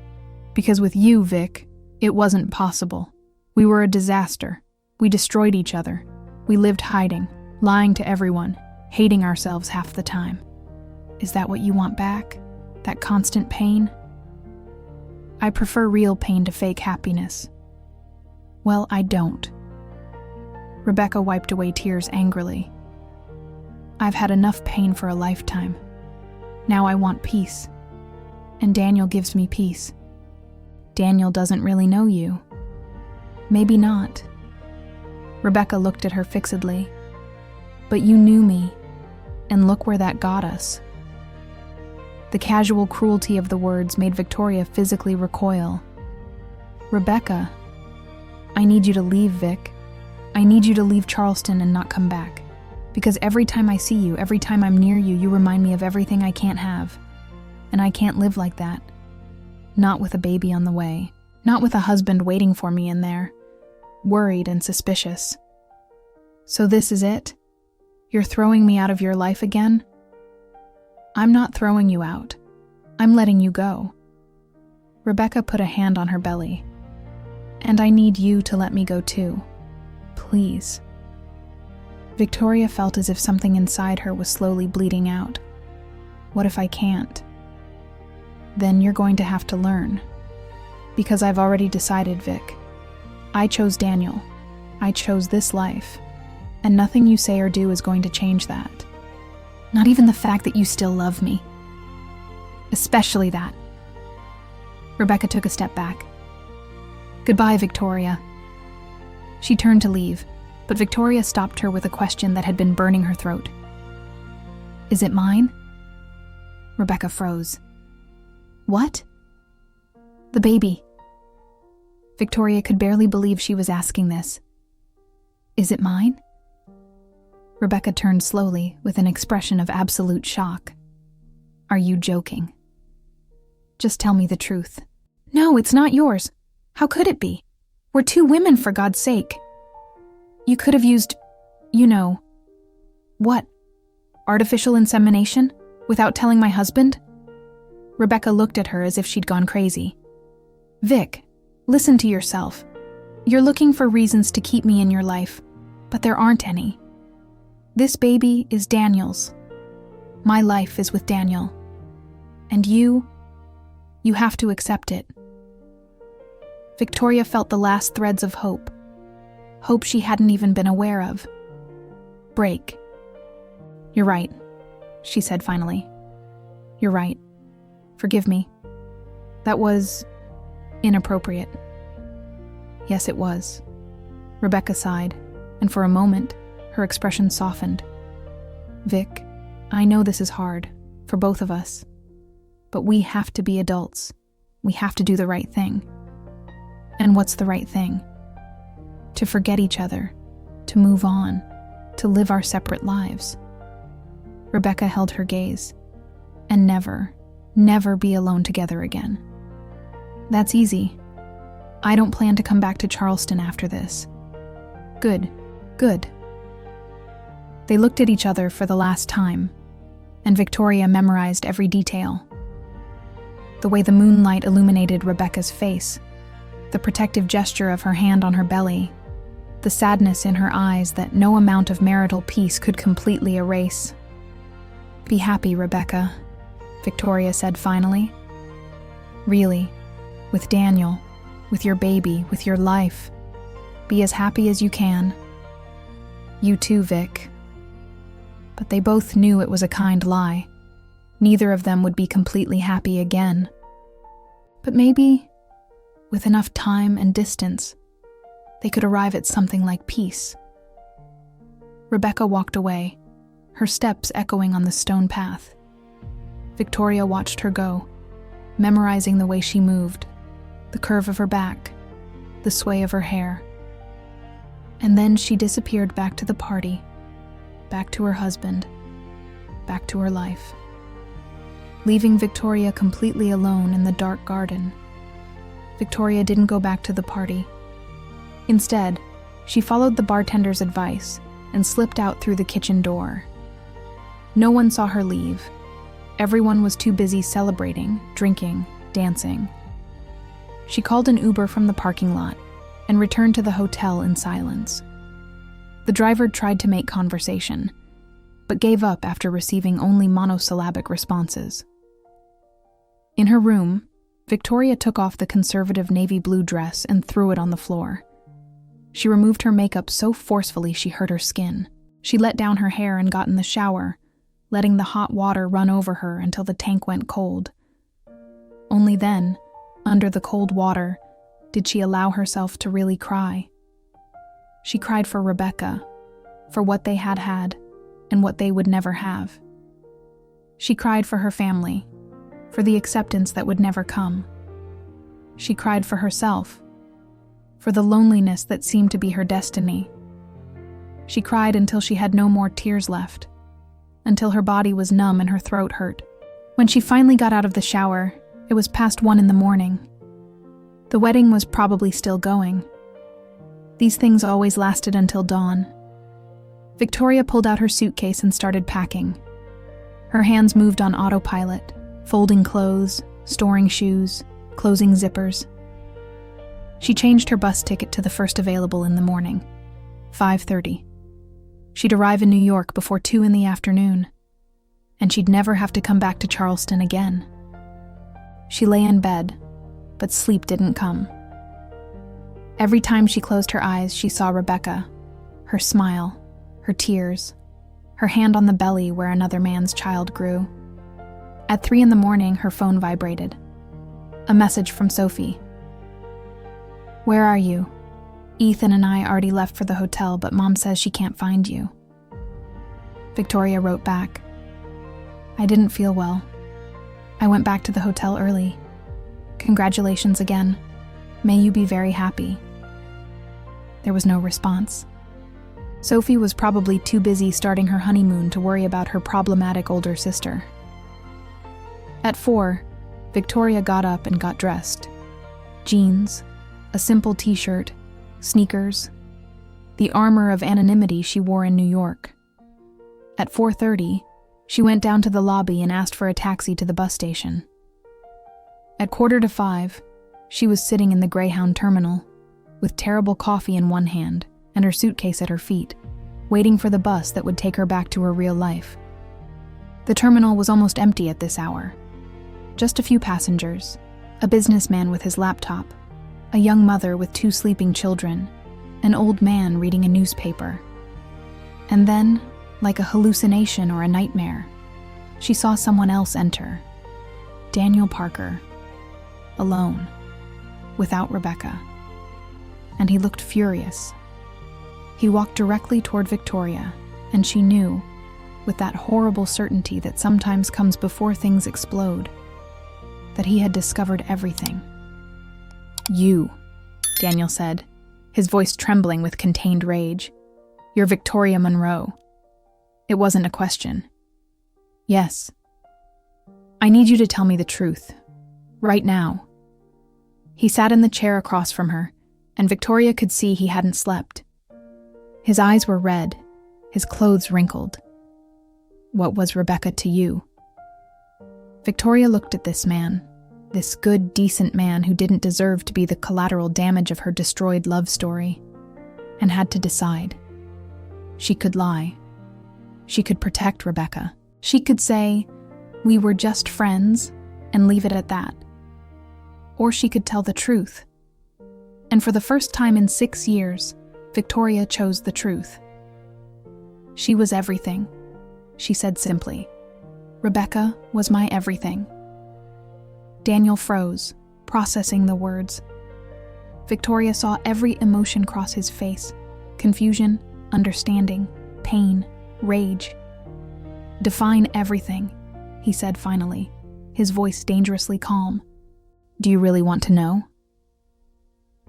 Because with you, Vic, it wasn't possible. We were a disaster. We destroyed each other. We lived hiding, lying to everyone, hating ourselves half the time. Is that what you want back? That constant pain? I prefer real pain to fake happiness. Well, I don't. Rebecca wiped away tears angrily. I've had enough pain for a lifetime. Now I want peace. And Daniel gives me peace. Daniel doesn't really know you. Maybe not. Rebecca looked at her fixedly. But you knew me, and look where that got us. The casual cruelty of the words made Victoria physically recoil. Rebecca, I need you to leave, Vic. I need you to leave Charleston and not come back. Because every time I see you, every time I'm near you, you remind me of everything I can't have. And I can't live like that. Not with a baby on the way. Not with a husband waiting for me in there. Worried and suspicious. So this is it? You're throwing me out of your life again? I'm not throwing you out. I'm letting you go. Rebecca put a hand on her belly. And I need you to let me go too. Please. Victoria felt as if something inside her was slowly bleeding out. What if I can't? Then you're going to have to learn. Because I've already decided, Vic. I chose Daniel. I chose this life. And nothing you say or do is going to change that. Not even the fact that you still love me. Especially that. Rebecca took a step back. Goodbye, Victoria. She turned to leave, but Victoria stopped her with a question that had been burning her throat. Is it mine? Rebecca froze. What? The baby. Victoria could barely believe she was asking this. Is it mine? Rebecca turned slowly with an expression of absolute shock. Are you joking? Just tell me the truth. No, it's not yours. How could it be? We're two women, for God's sake. You could have used, what? Artificial insemination? Without telling my husband? Rebecca looked at her as if she'd gone crazy. Vic, listen to yourself. You're looking for reasons to keep me in your life, but there aren't any. This baby is Daniel's. My life is with Daniel. And you have to accept it. Victoria felt the last threads of hope. Hope she hadn't even been aware of. Break. You're right, she said finally. You're right. Forgive me. That was inappropriate. Yes, it was. Rebecca sighed, and for a moment, her expression softened. Vic, I know this is hard, for both of us. But we have to be adults. We have to do the right thing. And what's the right thing? To forget each other, to move on, to live our separate lives. Rebecca held her gaze, and never, never be alone together again. That's easy. I don't plan to come back to Charleston after this. Good, good. They looked at each other for the last time, and Victoria memorized every detail. The way the moonlight illuminated Rebecca's face, the protective gesture of her hand on her belly, the sadness in her eyes that no amount of marital peace could completely erase. "Be happy, Rebecca," Victoria said finally. "Really, with Daniel, with your baby, with your life. Be as happy as you can. You too, Vic." But they both knew it was a kind lie. Neither of them would be completely happy again. But maybe, with enough time and distance, they could arrive at something like peace. Rebecca walked away, her steps echoing on the stone path. Victoria watched her go, memorizing the way she moved, the curve of her back, the sway of her hair. And then she disappeared back to the party, back to her husband, back to her life, leaving Victoria completely alone in the dark garden. Victoria didn't go back to the party. Instead, she followed the bartender's advice and slipped out through the kitchen door. No one saw her leave. Everyone was too busy celebrating, drinking, dancing. She called an Uber from the parking lot and returned to the hotel in silence. The driver tried to make conversation, but gave up after receiving only monosyllabic responses. In her room, Victoria took off the conservative navy blue dress and threw it on the floor. She removed her makeup so forcefully she hurt her skin. She let down her hair and got in the shower, letting the hot water run over her until the tank went cold. Only then, under the cold water, did she allow herself to really cry. She cried for Rebecca, for what they had had, and what they would never have. She cried for her family, for the acceptance that would never come. She cried for herself, for the loneliness that seemed to be her destiny. She cried until she had no more tears left, until her body was numb and her throat hurt. When she finally got out of the shower, it was past 1 a.m. The wedding was probably still going. These things always lasted until dawn. Victoria pulled out her suitcase and started packing. Her hands moved on autopilot, folding clothes, storing shoes, closing zippers. She changed her bus ticket to the first available in the morning, 5:30. She'd arrive in New York before 2 p.m, and she'd never have to come back to Charleston again. She lay in bed, but sleep didn't come. Every time she closed her eyes, she saw Rebecca, her smile, her tears, her hand on the belly where another man's child grew. At 3 a.m, her phone vibrated. A message from Sophie. "Where are you? Ethan and I already left for the hotel, but Mom says she can't find you." Victoria wrote back, "I didn't feel well. I went back to the hotel early. Congratulations again. May you be very happy." There was no response. Sophie was probably too busy starting her honeymoon to worry about her problematic older sister. At 4, Victoria got up and got dressed. Jeans, a simple t-shirt, sneakers, the armor of anonymity she wore in New York. At 4:30, she went down to the lobby and asked for a taxi to the bus station. At 4:45, she was sitting in the Greyhound terminal, with terrible coffee in one hand and her suitcase at her feet, waiting for the bus that would take her back to her real life. The terminal was almost empty at this hour. Just a few passengers, a businessman with his laptop, a young mother with 2 sleeping children, an old man reading a newspaper. And then, like a hallucination or a nightmare, she saw someone else enter. Daniel Parker, alone, without Rebecca. And he looked furious. He walked directly toward Victoria, and she knew, with that horrible certainty that sometimes comes before things explode, that he had discovered everything. "You," Daniel said, his voice trembling with contained rage. "You're Victoria Monroe." It wasn't a question. "Yes." I need you to tell me the truth. Right now." He sat in the chair across from her, and Victoria could see he hadn't slept. His eyes were red, his clothes wrinkled. "What was Rebecca to you?" Victoria looked at this man, this good, decent man who didn't deserve to be the collateral damage of her destroyed love story, and had to decide. She could lie. She could protect Rebecca. She could say, "We were just friends," and leave it at that. Or she could tell the truth. And for the first time in 6 years, Victoria chose the truth. "She was everything," she said simply. "Rebecca was my everything." Daniel froze, processing the words. Victoria saw every emotion cross his face: confusion, understanding, pain, rage. "Define everything," he said finally, his voice dangerously calm. "Do you really want to know?"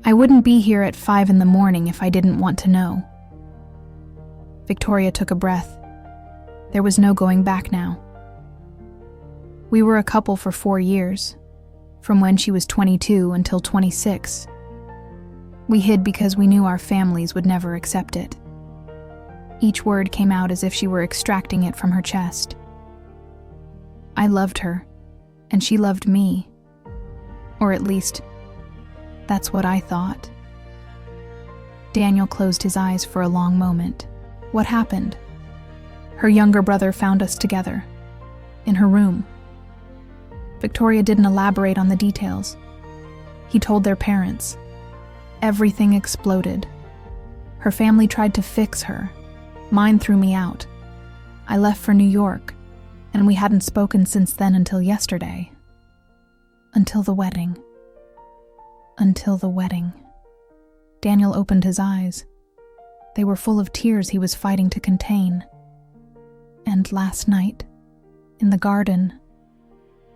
"I wouldn't be here at 5 a.m. if I didn't want to know." Victoria took a breath. There was no going back now. "We were a couple for 4 years, from when she was 22 until 26. We hid because we knew our families would never accept it." Each word came out as if she were extracting it from her chest. "I loved her, and she loved me. Or at least, that's what I thought." Daniel closed his eyes for a long moment. "What happened?" "Her younger brother found us together, in her room." Victoria didn't elaborate on the details. He told their parents. Everything exploded. Her family tried to fix her. Mine threw me out. I left for New York, and we hadn't spoken since then until yesterday. Until the wedding. Until the wedding. Daniel opened his eyes. They were full of tears he was fighting to contain. "And last night, in the garden,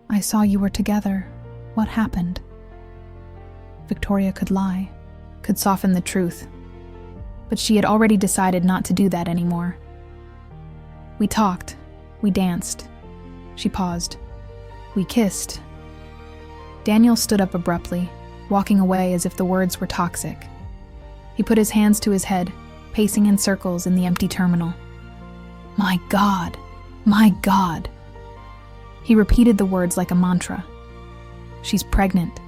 I saw you were together. What happened?" Victoria could lie, could soften the truth, but she had already decided not to do that anymore. "We talked. We danced." She paused. "We kissed." Daniel stood up abruptly, walking away as if the words were toxic. He put his hands to his head, pacing in circles in the empty terminal. "My God! My God!" He repeated the words like a mantra. "She's pregnant.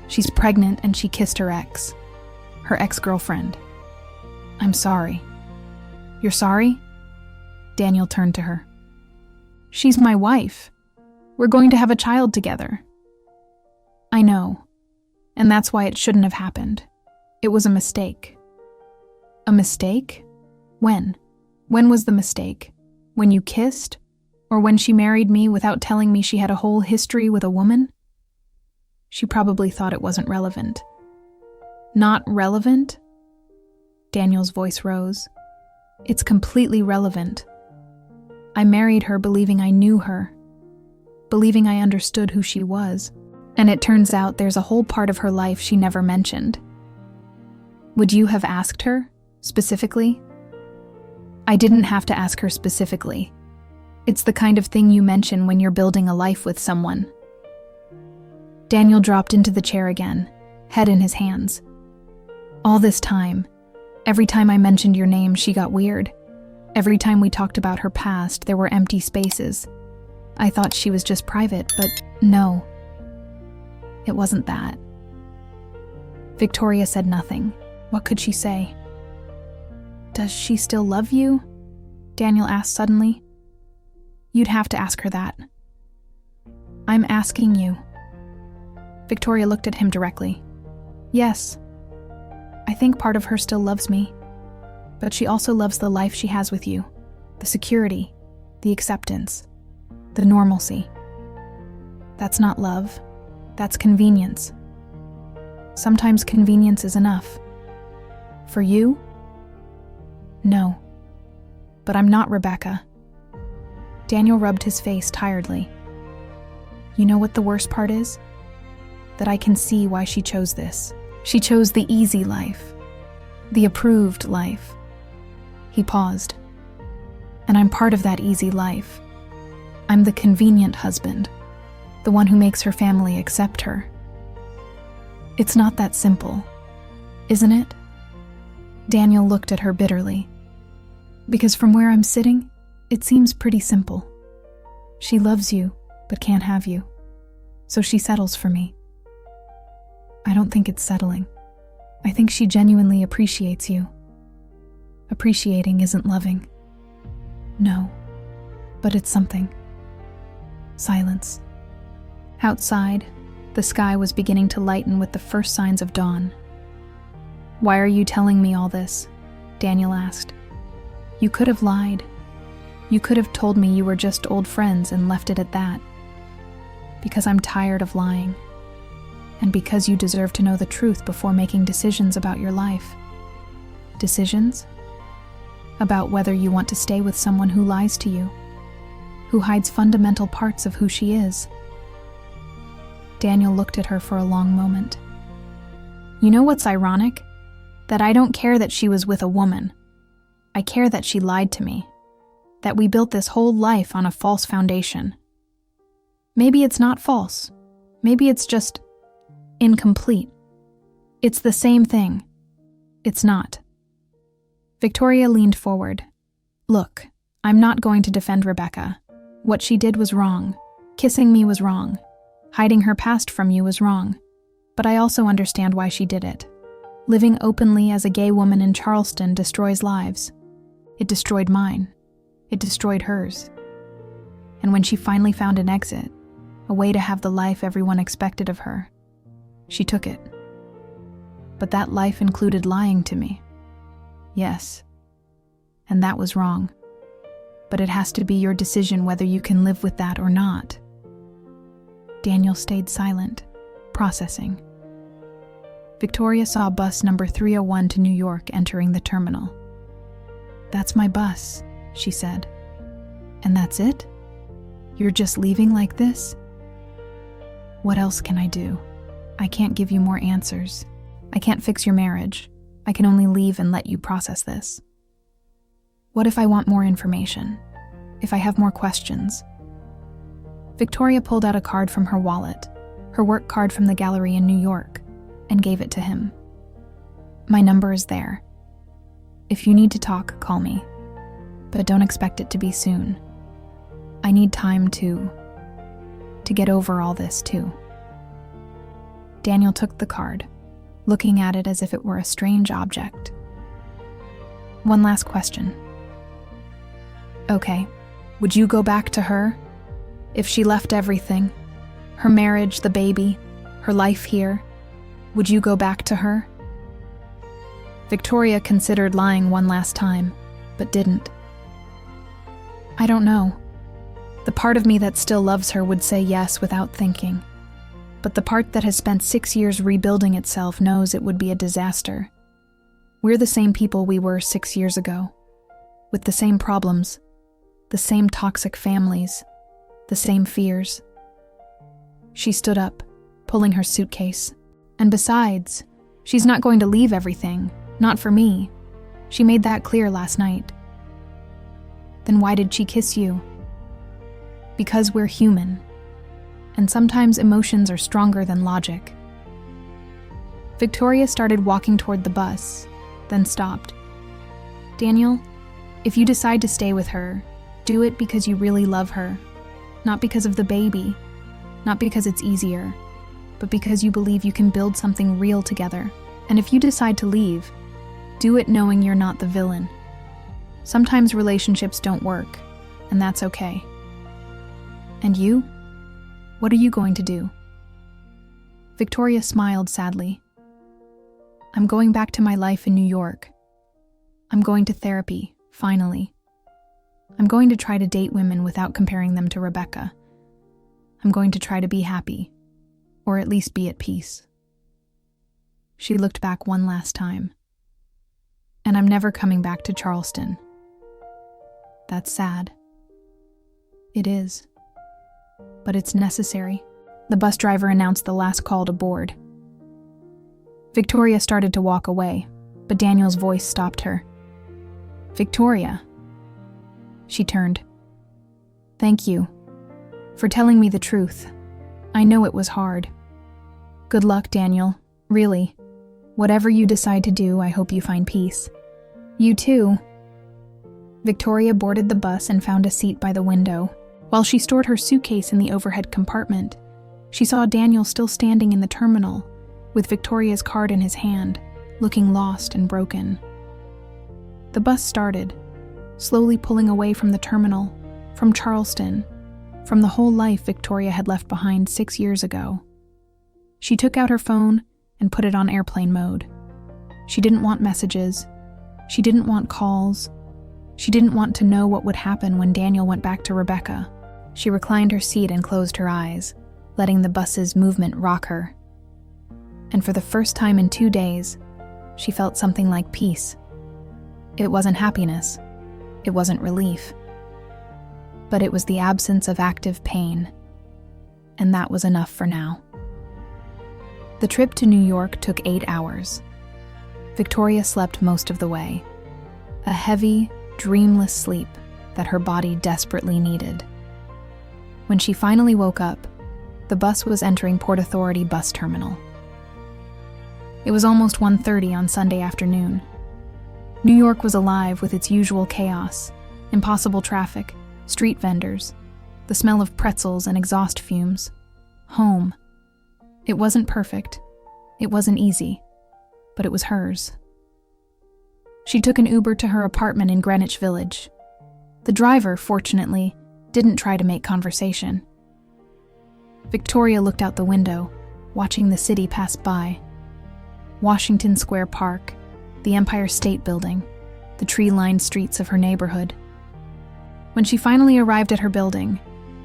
She's pregnant and she kissed her ex-girlfriend. I'm sorry." "You're sorry?" Daniel turned to her. "She's my wife. We're going to have a child together." "I know, and that's why it shouldn't have happened. It was a mistake." "A mistake? When? When was the mistake? When you kissed? Or when she married me without telling me she had a whole history with a woman?" She probably thought it wasn't relevant. "Not relevant?" Daniel's voice rose. "It's completely relevant. I married her believing I knew her, believing I understood who she was, and it turns out there's a whole part of her life she never mentioned." "Would you have asked her, specifically?" "I didn't have to ask her specifically. It's the kind of thing you mention when you're building a life with someone." Daniel dropped into the chair again, head in his hands. "All this time, every time I mentioned your name, she got weird. Every time we talked about her past, there were empty spaces. I thought she was just private, but no. It wasn't that." Victoria said nothing. What could she say? "Does she still love you?" Daniel asked suddenly. "You'd have to ask her that." "I'm asking you." Victoria looked at him directly. "Yes. I think part of her still loves me, but she also loves the life she has with you, the security, the acceptance, the normalcy. That's not love. That's convenience. Sometimes convenience is enough. For you? No. But I'm not Rebecca." Daniel rubbed his face tiredly. "You know what the worst part is? That I can see why she chose this. She chose the easy life, the approved life." He paused. "And I'm part of that easy life. I'm the convenient husband, the one who makes her family accept her. It's not that simple, isn't it? Daniel looked at her bitterly. Because from where I'm sitting, it seems pretty simple. She loves you, but can't have you. So she settles for me. I don't think it's settling. I think she genuinely appreciates you. Appreciating isn't loving. No, but it's something. Silence. Outside, the sky was beginning to lighten with the first signs of dawn. "Why are you telling me all this?" Daniel asked. "You could have lied. You could have told me you were just old friends and left it at that." "Because I'm tired of lying. And because you deserve to know the truth before making decisions about your life." Decisions? About whether you want to stay with someone who lies to you, who hides fundamental parts of who she is. Daniel looked at her for a long moment. "You know what's ironic? That I don't care that she was with a woman. I care that she lied to me. That we built this whole life on a false foundation. Maybe it's not false. Maybe it's just incomplete. It's the same thing. It's not." Victoria leaned forward. "Look, I'm not going to defend Rebecca. What she did was wrong. Kissing me was wrong. Hiding her past from you was wrong. But I also understand why she did it. Living openly as a gay woman in Charleston destroys lives. It destroyed mine. It destroyed hers. And when she finally found an exit, a way to have the life everyone expected of her, she took it. But that life included lying to me. Yes. And that was wrong. But it has to be your decision whether you can live with that or not." Daniel stayed silent, processing. Victoria saw bus number 301 to New York entering the terminal. "That's my bus," she said. "And that's it? You're just leaving like this?" "What else can I do? I can't give you more answers. I can't fix your marriage. I can only leave and let you process this." "What if I want more information? If I have more questions?" Victoria pulled out a card from her wallet, her work card from the gallery in New York, and gave it to him. "My number is there. If you need to talk, call me. But don't expect it to be soon. I need time to get over all this too." Daniel took the card, looking at it as if it were a strange object. "One last question. Okay, would you go back to her? If she left everything, her marriage, the baby, her life here, would you go back to her?" Victoria considered lying one last time, but didn't. "I don't know. The part of me that still loves her would say yes without thinking. But the part that has spent 6 years rebuilding itself knows it would be a disaster. We're the same people we were 6 years ago, with the same problems, the same toxic families, the same fears." She stood up, pulling her suitcase. "And besides, she's not going to leave everything, not for me. She made that clear last night." "Then why did she kiss you?" "Because we're human. And sometimes emotions are stronger than logic." Victoria started walking toward the bus, then stopped. "Daniel, if you decide to stay with her, do it because you really love her. Not because of the baby, not because it's easier, but because you believe you can build something real together. And if you decide to leave, do it knowing you're not the villain. Sometimes relationships don't work, and that's okay. And you? What are you going to do?" Victoria smiled sadly. "I'm going back to my life in New York. I'm going to therapy, finally. I'm going to try to date women without comparing them to Rebecca. I'm going to try to be happy, or at least be at peace." She looked back one last time. "And I'm never coming back to Charleston." "That's sad." "It is. But it's necessary." The bus driver announced the last call to board. Victoria started to walk away, but Daniel's voice stopped her. "Victoria." She turned. "Thank you for telling me the truth. I know it was hard. Good luck, Daniel. Really. Whatever you decide to do, I hope you find peace. You too. Victoria boarded the bus and found a seat by the window. While she stored her suitcase in the overhead compartment, she saw Daniel still standing in the terminal, with Victoria's card in his hand, looking lost and broken. The bus started, slowly pulling away from the terminal, from Charleston, from the whole life Victoria had left behind 6 years ago. She took out her phone and put it on airplane mode. She didn't want messages. She didn't want calls. She didn't want to know what would happen when Daniel went back to Rebecca. She reclined her seat and closed her eyes, letting the bus's movement rock her. And for the first time in 2 days, she felt something like peace. It wasn't happiness. It wasn't relief. But it was the absence of active pain. And that was enough for now. The trip to New York took 8 hours. Victoria slept most of the way. A heavy, dreamless sleep that her body desperately needed. When she finally woke up, the bus was entering Port Authority Bus Terminal. It was almost 1:30 on Sunday afternoon. New York was alive with its usual chaos, impossible traffic, street vendors, the smell of pretzels and exhaust fumes. Home. It wasn't perfect. It wasn't easy. But it was hers. She took an Uber to her apartment in Greenwich Village. The driver, fortunately, didn't try to make conversation. Victoria looked out the window, watching the city pass by. Washington Square Park, the Empire State Building, the tree-lined streets of her neighborhood. When she finally arrived at her building,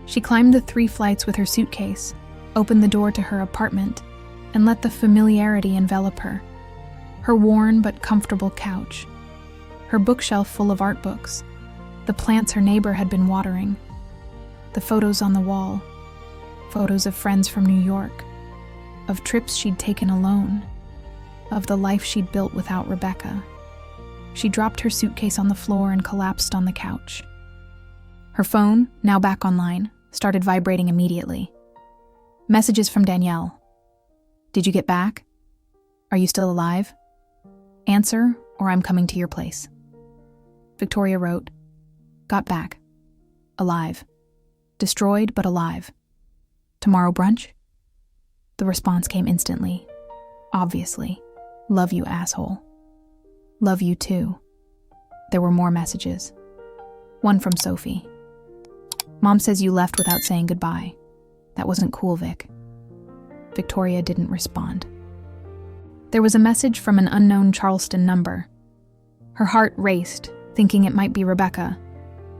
she climbed the 3 flights with her suitcase, opened the door to her apartment, and let the familiarity envelop her. Her worn but comfortable couch, her bookshelf full of art books, the plants her neighbor had been watering, the photos on the wall, photos of friends from New York, of trips she'd taken alone, of the life she'd built without Rebecca. She dropped her suitcase on the floor and collapsed on the couch. Her phone, now back online, started vibrating immediately. Messages from Danielle. Did you get back? Are you still alive? Answer, or I'm coming to your place. Victoria wrote, got back. Alive. Destroyed, but alive. Tomorrow brunch? The response came instantly. Obviously. Love you, asshole. Love you too. There were more messages. One from Sophie. Mom says you left without saying goodbye. That wasn't cool, Vic. Victoria didn't respond. There was a message from an unknown Charleston number. Her heart raced, thinking it might be Rebecca,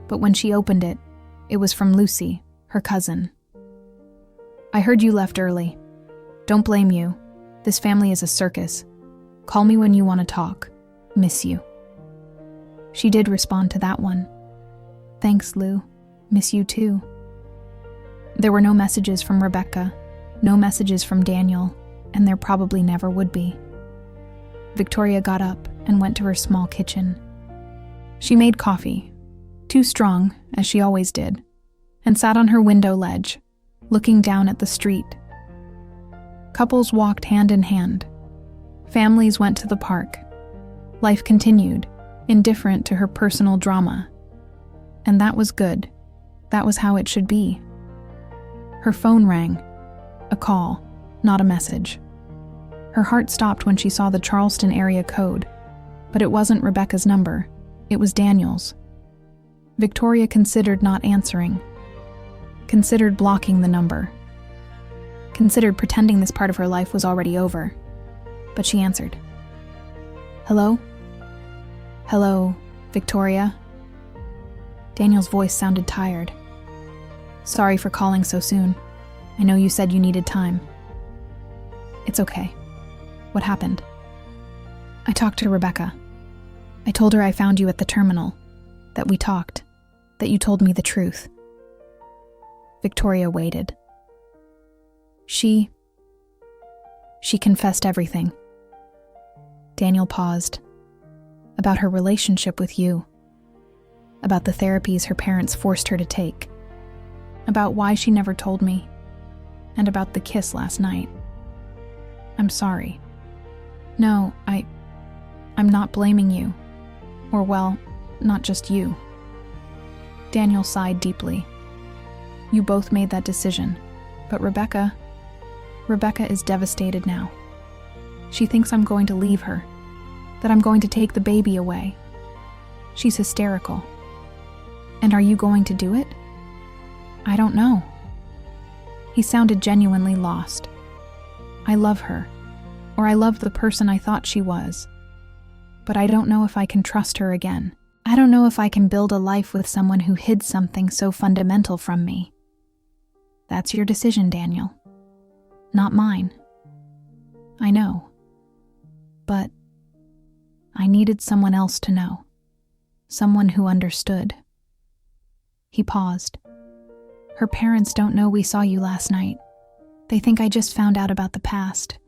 but when she opened it, it was from Lucy, her cousin. I heard you left early. Don't blame you. This family is a circus. Call me when you want to talk. Miss you. She did respond to that one. Thanks, Lou. Miss you too. There were no messages from Rebecca, no messages from Daniel, and there probably never would be. Victoria got up and went to her small kitchen. She made coffee, too strong, as she always did, and sat on her window ledge, looking down at the street. Couples walked hand in hand. Families went to the park. Life continued, indifferent to her personal drama. And that was good. That was how it should be. Her phone rang. A call, not a message. Her heart stopped when she saw the Charleston area code, but it wasn't Rebecca's number. It was Daniel's. Victoria considered not answering. Considered blocking the number. Considered pretending this part of her life was already over. But she answered. Hello? Hello, Victoria? Daniel's voice sounded tired. Sorry for calling so soon. I know you said you needed time. It's okay. What happened? I talked to Rebecca. I told her I found you at the terminal, that we talked, that you told me the truth. Victoria waited. She confessed everything. Daniel paused. About her relationship with you. About the therapies her parents forced her to take. About why she never told me. and about the kiss last night. I'm sorry. No, I'm not blaming you. Or well, not just you. Daniel sighed deeply. You both made that decision, but Rebecca is devastated now. She thinks I'm going to leave her, that I'm going to take the baby away. She's hysterical. And are you going to do it? I don't know. He sounded genuinely lost. I love her, or I love the person I thought she was. But I don't know if I can trust her again. I don't know if I can build a life with someone who hid something so fundamental from me. That's your decision, Daniel. Not mine. I know. But I needed someone else to know. Someone who understood. He paused. Her parents don't know we saw you last night. They think I just found out about the past.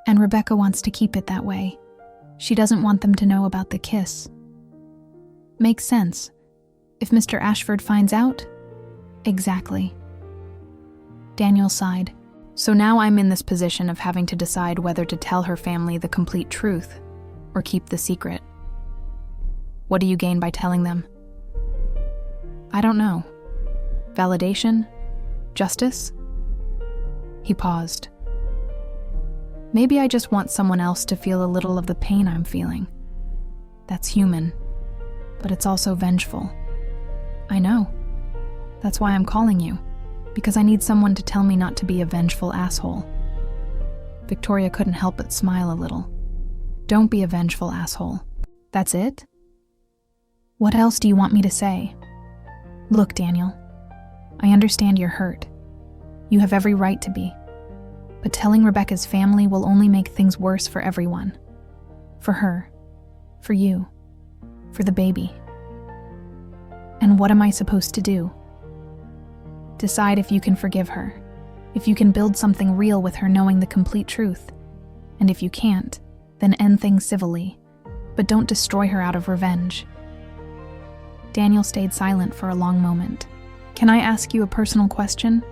And Rebecca wants to keep it that way. She doesn't want them to know about the kiss. Makes sense. If Mr. Ashford finds out? Exactly. Daniel sighed. So now I'm in this position of having to decide whether to tell her family the complete truth or keep the secret. What do you gain by telling them? I don't know. Validation? Justice? He paused. Maybe I just want someone else to feel a little of the pain I'm feeling. That's human, but it's also vengeful. I know. That's why I'm calling you, because I need someone to tell me not to be a vengeful asshole. Victoria couldn't help but smile a little. Don't be a vengeful asshole. That's it? What else do you want me to say? Look, Daniel, I understand you're hurt. You have every right to be. But telling Rebecca's family will only make things worse for everyone. For her. For you. For the baby. And what am I supposed to do? Decide if you can forgive her. If you can build something real with her knowing the complete truth. And if you can't, then end things civilly. But don't destroy her out of revenge. Daniel stayed silent for a long moment. Can I ask you a personal question?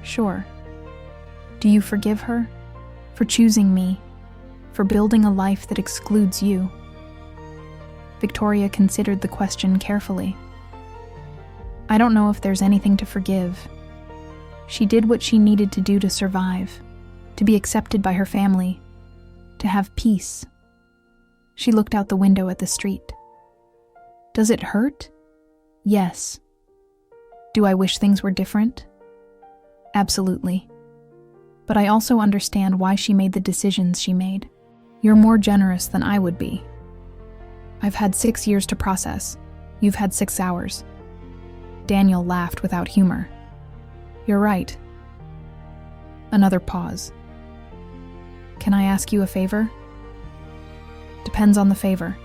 Sure. Do you forgive her? For choosing me? For building a life that excludes you? Victoria considered the question carefully. I don't know if there's anything to forgive. She did what she needed to do to survive, to be accepted by her family, to have peace. She looked out the window at the street. Does it hurt? Yes. Do I wish things were different? Absolutely. But I also understand why she made the decisions she made. You're more generous than I would be. I've had 6 years to process. You've had 6 hours. Daniel laughed without humor. You're right. Another pause. Can I ask you a favor? Depends on the favor.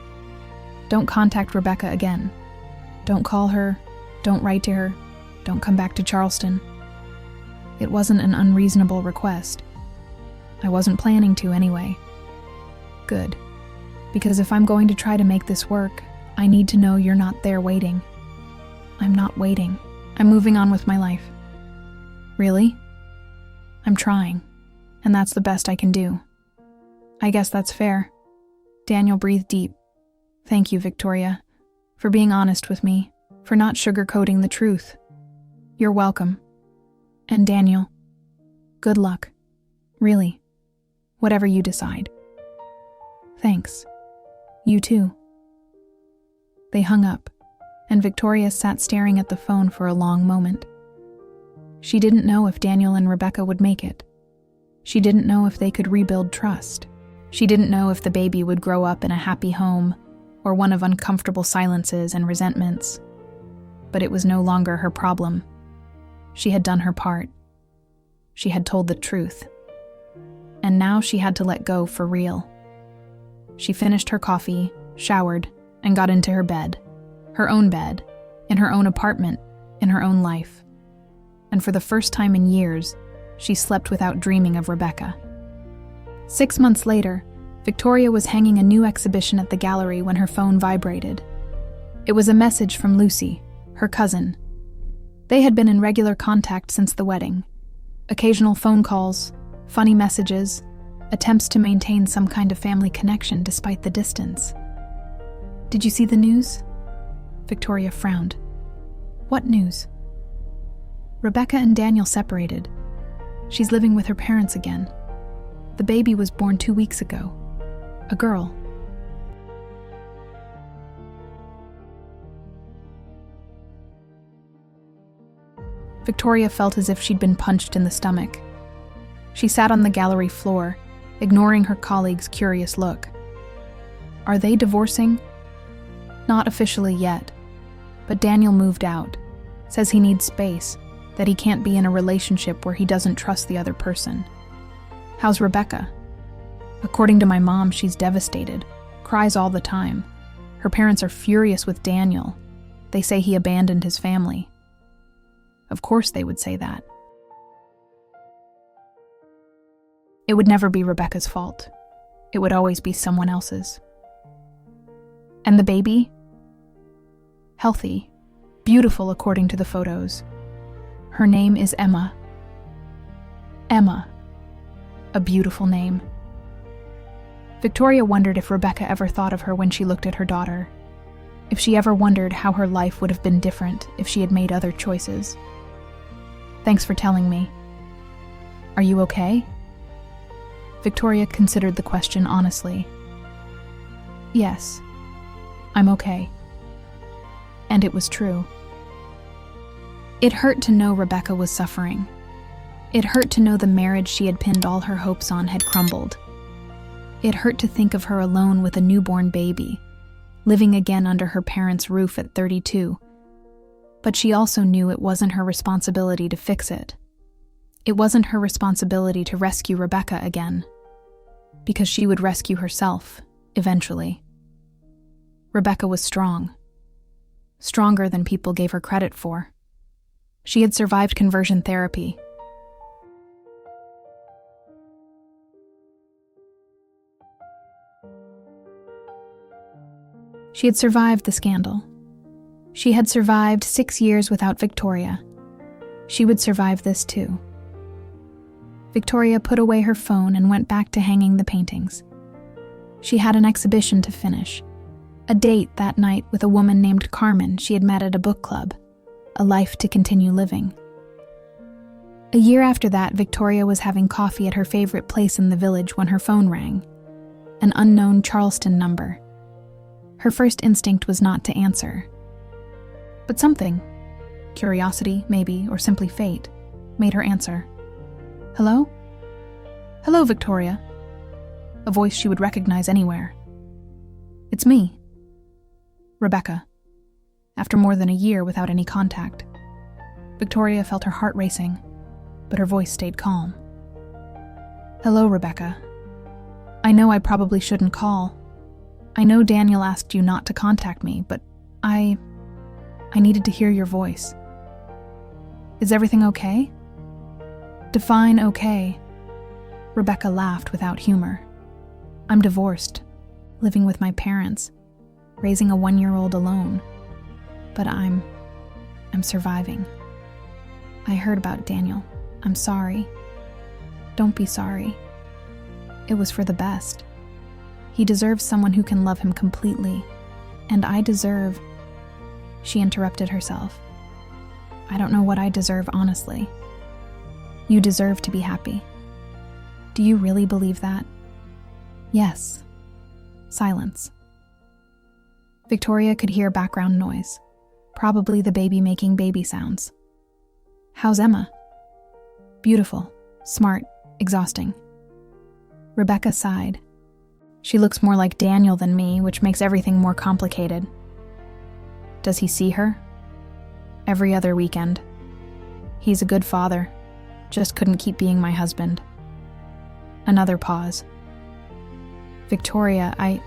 Don't contact Rebecca again. Don't call her. Don't write to her. Don't come back to Charleston. It wasn't an unreasonable request. I wasn't planning to anyway. Good. Because if I'm going to try to make this work, I need to know you're not there waiting. I'm not waiting. I'm moving on with my life. Really? I'm trying, and that's the best I can do. I guess that's fair. Daniel breathed deep. Thank you, Victoria, for being honest with me, for not sugarcoating the truth. You're welcome. And Daniel, good luck. Really. Whatever you decide. Thanks. You too. They hung up, and Victoria sat staring at the phone for a long moment. She didn't know if Daniel and Rebecca would make it. She didn't know if they could rebuild trust. She didn't know if the baby would grow up in a happy home or one of uncomfortable silences and resentments. But it was no longer her problem. She had done her part. She had told the truth. And now she had to let go for real. She finished her coffee, showered, and got into her bed. Her own bed, in her own apartment, in her own life. And for the first time in years, she slept without dreaming of Rebecca. 6 months later, Victoria was hanging a new exhibition at the gallery when her phone vibrated. It was a message from Lucy, her cousin. They had been in regular contact since the wedding. Occasional phone calls, funny messages, attempts to maintain some kind of family connection despite the distance. Did you see the news? Victoria frowned. What news? Rebecca and Daniel separated. She's living with her parents again. The baby was born 2 weeks ago. A girl. Victoria felt as if she'd been punched in the stomach. She sat on the gallery floor, ignoring her colleague's curious look. Are they divorcing? Not officially yet, but Daniel moved out, says he needs space, that he can't be in a relationship where he doesn't trust the other person. How's Rebecca? According to my mom, she's devastated, cries all the time. Her parents are furious with Daniel. They say he abandoned his family. Of course they would say that. It would never be Rebecca's fault. It would always be someone else's. And the baby? Healthy, beautiful according to the photos. Her name is Emma. Emma. A beautiful name. Victoria wondered if Rebecca ever thought of her when she looked at her daughter. If she ever wondered how her life would have been different if she had made other choices. Thanks for telling me. Are you okay? Victoria considered the question honestly. Yes, I'm okay. And it was true. It hurt to know Rebecca was suffering. It hurt to know the marriage she had pinned all her hopes on had crumbled. It hurt to think of her alone with a newborn baby, living again under her parents' roof at 32. But she also knew it wasn't her responsibility to fix it. It wasn't her responsibility to rescue Rebecca again, because she would rescue herself, eventually. Rebecca was strong. Stronger than people gave her credit for. She had survived conversion therapy. She had survived the scandal. She had survived 6 years without Victoria. She would survive this too. Victoria put away her phone and went back to hanging the paintings. She had an exhibition to finish. A date that night with a woman named Carmen she had met at a book club. A life to continue living. A year after that, Victoria was having coffee at her favorite place in the village when her phone rang. An unknown Charleston number. Her first instinct was not to answer. But something, curiosity maybe, or simply fate, made her answer. Hello? Hello, Victoria. A voice she would recognize anywhere. It's me. Rebecca. After more than a year without any contact. Victoria felt her heart racing, but her voice stayed calm. Hello, Rebecca. I know I probably shouldn't call. I know Daniel asked you not to contact me, but I needed to hear your voice. Is everything okay? Define okay. Rebecca laughed without humor. I'm divorced, living with my parents, raising a 1-year-old alone. But I'm surviving. I heard about Daniel. I'm sorry. Don't be sorry. It was for the best. He deserves someone who can love him completely. And I deserve... She interrupted herself. I don't know what I deserve, honestly. You deserve to be happy. Do you really believe that? Yes. Silence. Victoria could hear background noise. Probably the baby making baby sounds. How's Emma? Beautiful, smart, exhausting. Rebecca sighed. She looks more like Daniel than me, which makes everything more complicated. Does he see her? Every other weekend. He's a good father, just couldn't keep being my husband. Another pause. Victoria, I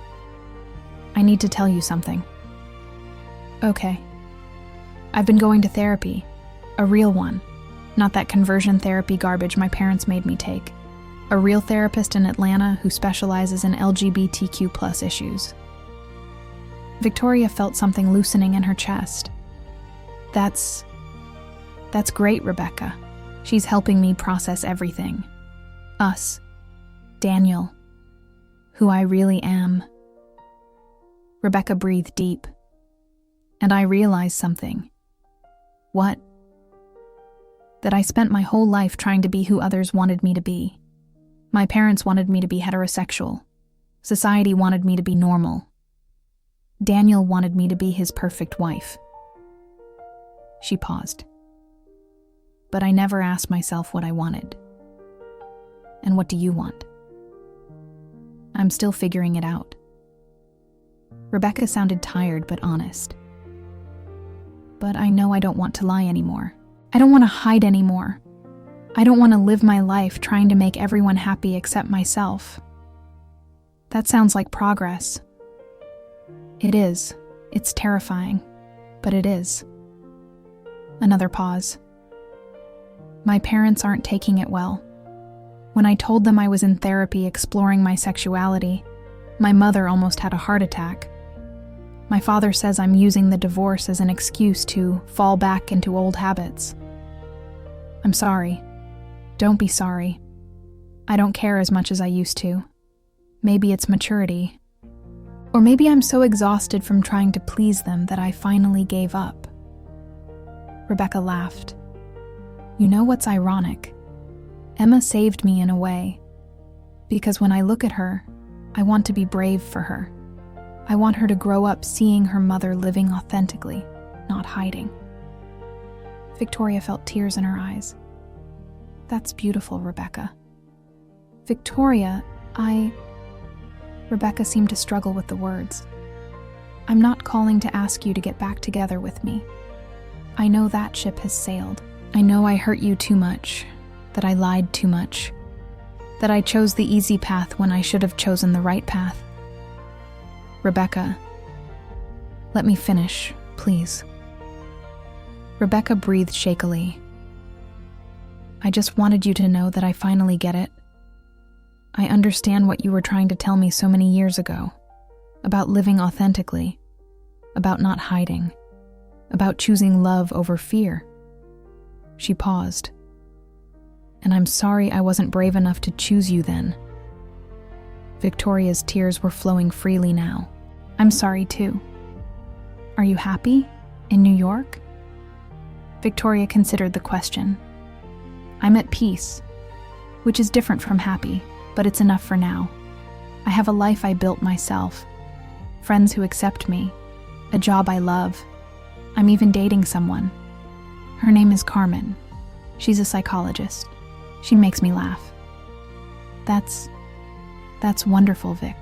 need to tell you something. Okay. I've been going to therapy, a real one, not that conversion therapy garbage my parents made me take. A real therapist in Atlanta who specializes in LGBTQ+ issues. Victoria felt something loosening in her chest. That's great, Rebecca, She's helping me process everything. Us. Daniel. Who I really am. Rebecca breathed deep. And I realized something. What? That I spent my whole life trying to be who others wanted me to be. My parents wanted me to be heterosexual. Society wanted me to be normal. Daniel wanted me to be his perfect wife. She paused. But I never asked myself what I wanted. And what do you want? I'm still figuring it out. Rebecca sounded tired but honest. But I know I don't want to lie anymore. I don't want to hide anymore. I don't want to live my life trying to make everyone happy except myself. That sounds like progress. It is. It's terrifying, but it is. Another pause. My parents aren't taking it well. When I told them I was in therapy exploring my sexuality, my mother almost had a heart attack. My father says I'm using the divorce as an excuse to fall back into old habits. I'm sorry. Don't be sorry. I don't care as much as I used to. Maybe it's maturity. Or maybe I'm so exhausted from trying to please them that I finally gave up. Rebecca laughed. You know what's ironic? Emma saved me in a way. Because when I look at her, I want to be brave for her. I want her to grow up seeing her mother living authentically, not hiding. Victoria felt tears in her eyes. That's beautiful, Rebecca. Victoria, Rebecca seemed to struggle with the words. I'm not calling to ask you to get back together with me. I know that ship has sailed. I know I hurt you too much, that I lied too much, that I chose the easy path when I should have chosen the right path. Rebecca, let me finish, please. Rebecca breathed shakily. I just wanted you to know that I finally get it. I understand what you were trying to tell me so many years ago, about living authentically, about not hiding, about choosing love over fear. She paused. And I'm sorry I wasn't brave enough to choose you then. Victoria's tears were flowing freely now. I'm sorry too. Are you happy? In New York? Victoria considered the question. I'm at peace, which is different from happy, but it's enough for now. I have a life I built myself, friends who accept me, a job I love. I'm even dating someone. Her name is Carmen. She's a psychologist. She makes me laugh. That's wonderful, Vic.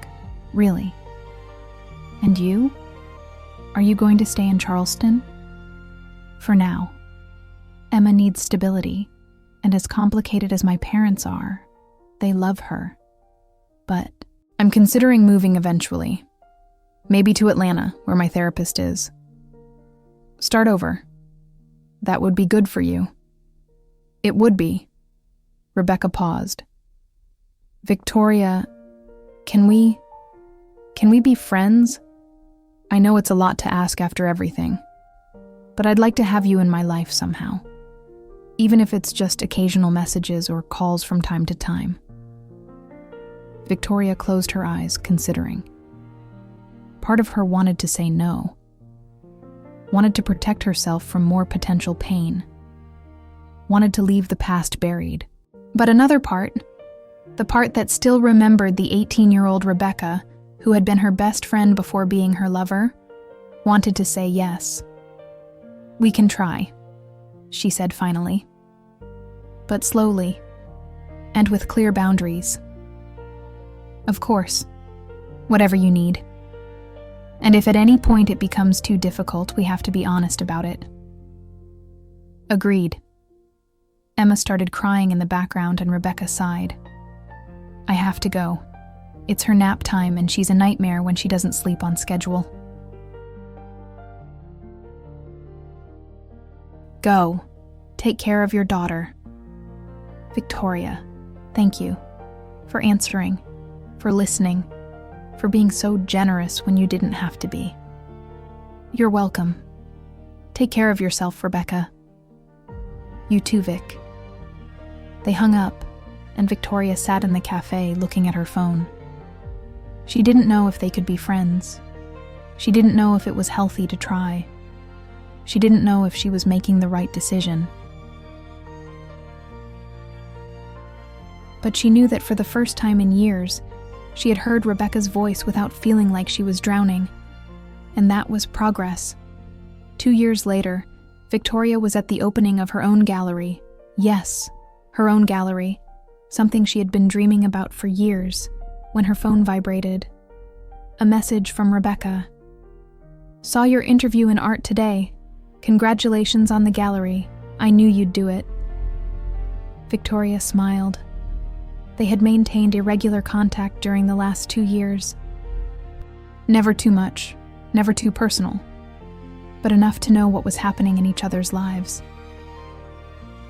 Really. And you? Are you going to stay in Charleston? For now. Emma needs stability, and as complicated as my parents are, they love her. But I'm considering moving eventually. Maybe to Atlanta, where my therapist is. Start over. That would be good for you. It would be. Rebecca paused. Victoria, can we be friends? I know it's a lot to ask after everything, but I'd like to have you in my life somehow, even if it's just occasional messages or calls from time to time. Victoria closed her eyes, considering. Part of her wanted to say no, wanted to protect herself from more potential pain, wanted to leave the past buried. But another part, the part that still remembered the 18-year-old Rebecca, who had been her best friend before being her lover, wanted to say yes. We can try, she said finally. But slowly, and with clear boundaries. Of course, whatever you need. And if at any point it becomes too difficult, we have to be honest about it. Agreed. Emma started crying in the background and Rebecca sighed. I have to go. It's her nap time and she's a nightmare when she doesn't sleep on schedule. Go. Take care of your daughter. Victoria, thank you for answering, for listening, for being so generous when you didn't have to be. You're welcome. Take care of yourself, Rebecca. You too, Vic. They hung up, and Victoria sat in the cafe looking at her phone. She didn't know if they could be friends. She didn't know if it was healthy to try. She didn't know if she was making the right decision. But she knew that for the first time in years, she had heard Rebecca's voice without feeling like she was drowning. And that was progress. 2 years later, Victoria was at the opening of her own gallery. Yes, her own gallery. Something she had been dreaming about for years, when her phone vibrated. A message from Rebecca. "Saw your interview in Art today. Congratulations on the gallery. I knew you'd do it." Victoria smiled. They had maintained irregular contact during the last 2 years. Never too much, never too personal, but enough to know what was happening in each other's lives.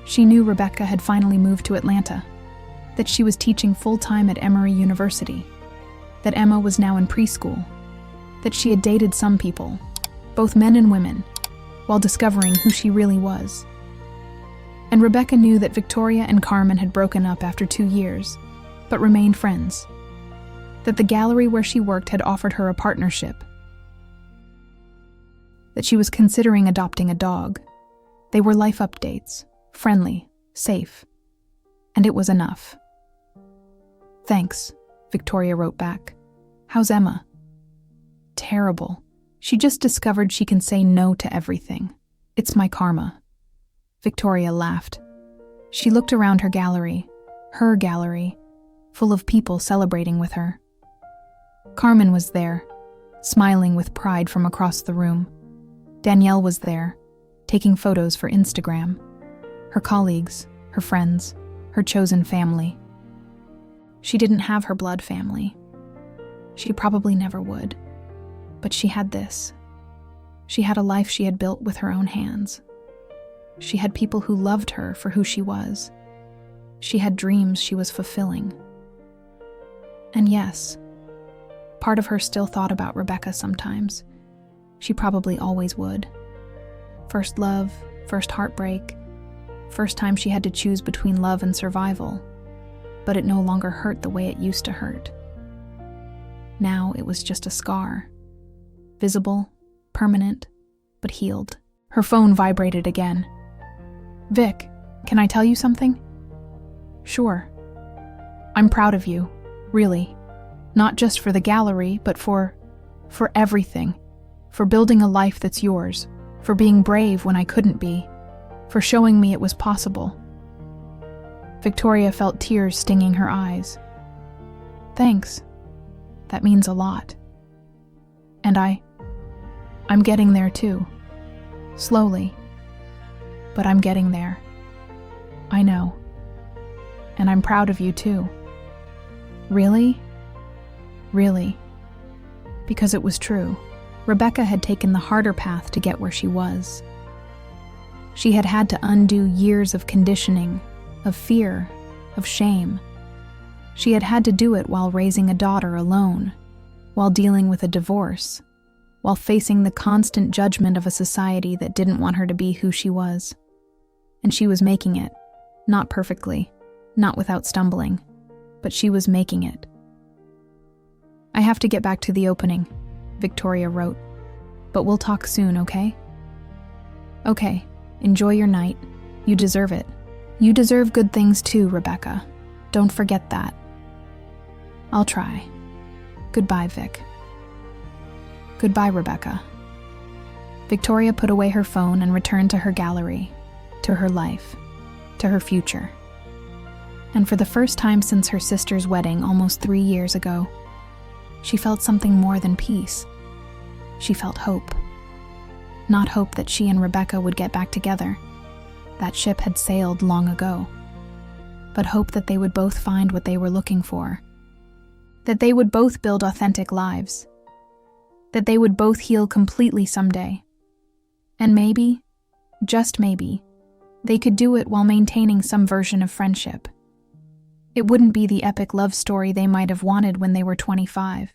She knew Rebecca had finally moved to Atlanta, that she was teaching full-time at Emory University, that Emma was now in preschool, that she had dated some people, both men and women, while discovering who she really was. And Rebecca knew that Victoria and Carmen had broken up after 2 years, but remained friends, that the gallery where she worked had offered her a partnership, that she was considering adopting a dog. They were life updates, friendly, safe, and it was enough. "Thanks," Victoria wrote back. "How's Emma?" "Terrible. She just discovered she can say no to everything. It's my karma." Victoria laughed. She looked around her gallery, full of people celebrating with her. Carmen was there, smiling with pride from across the room. Danielle was there, taking photos for Instagram. Her colleagues, her friends, her chosen family. She didn't have her blood family. She probably never would. But she had this. She had a life she had built with her own hands. She had people who loved her for who she was. She had dreams she was fulfilling. And yes, part of her still thought about Rebecca sometimes. She probably always would. First love, first heartbreak, first time she had to choose between love and survival, but it no longer hurt the way it used to hurt. Now it was just a scar. Visible, permanent, but healed. Her phone vibrated again. "Vic, can I tell you something?" "Sure. I'm proud of you, really. Not just for the gallery, but for everything. For building a life that's yours. For being brave when I couldn't be. For showing me it was possible." Victoria felt tears stinging her eyes. "Thanks. That means a lot. And I'm getting there too. Slowly. But I'm getting there. I know. And I'm proud of you too." "Really?" "Really." Because it was true. Rebecca had taken the harder path to get where she was. She had had to undo years of conditioning, of fear, of shame. She had had to do it while raising a daughter alone, while dealing with a divorce, while facing the constant judgment of a society that didn't want her to be who she was. And she was making it. Not perfectly, not without stumbling, but she was making it. "I have to get back to the opening," Victoria wrote. "But we'll talk soon, okay?" "Okay, enjoy your night. You deserve it. You deserve good things too, Rebecca. Don't forget that." "I'll try. Goodbye, Vic." "Goodbye, Rebecca." Victoria put away her phone and returned to her gallery, to her life, to her future. And for the first time since her sister's wedding almost 3 years ago, she felt something more than peace. She felt hope. Not hope that she and Rebecca would get back together. That ship had sailed long ago. But hope that they would both find what they were looking for. That they would both build authentic lives. That they would both heal completely someday. And maybe, just maybe, they could do it while maintaining some version of friendship. It wouldn't be the epic love story they might have wanted when they were 25.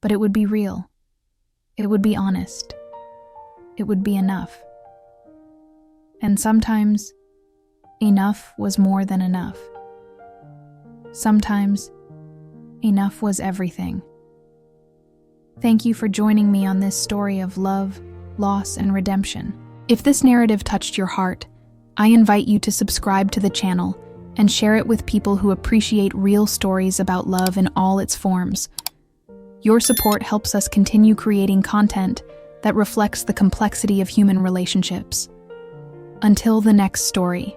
But it would be real. It would be honest. It would be enough. And sometimes, enough was more than enough. Sometimes, enough was everything. Thank you for joining me on this story of love, loss, and redemption. If this narrative touched your heart, I invite you to subscribe to the channel and share it with people who appreciate real stories about love in all its forms. Your support helps us continue creating content that reflects the complexity of human relationships. Until the next story.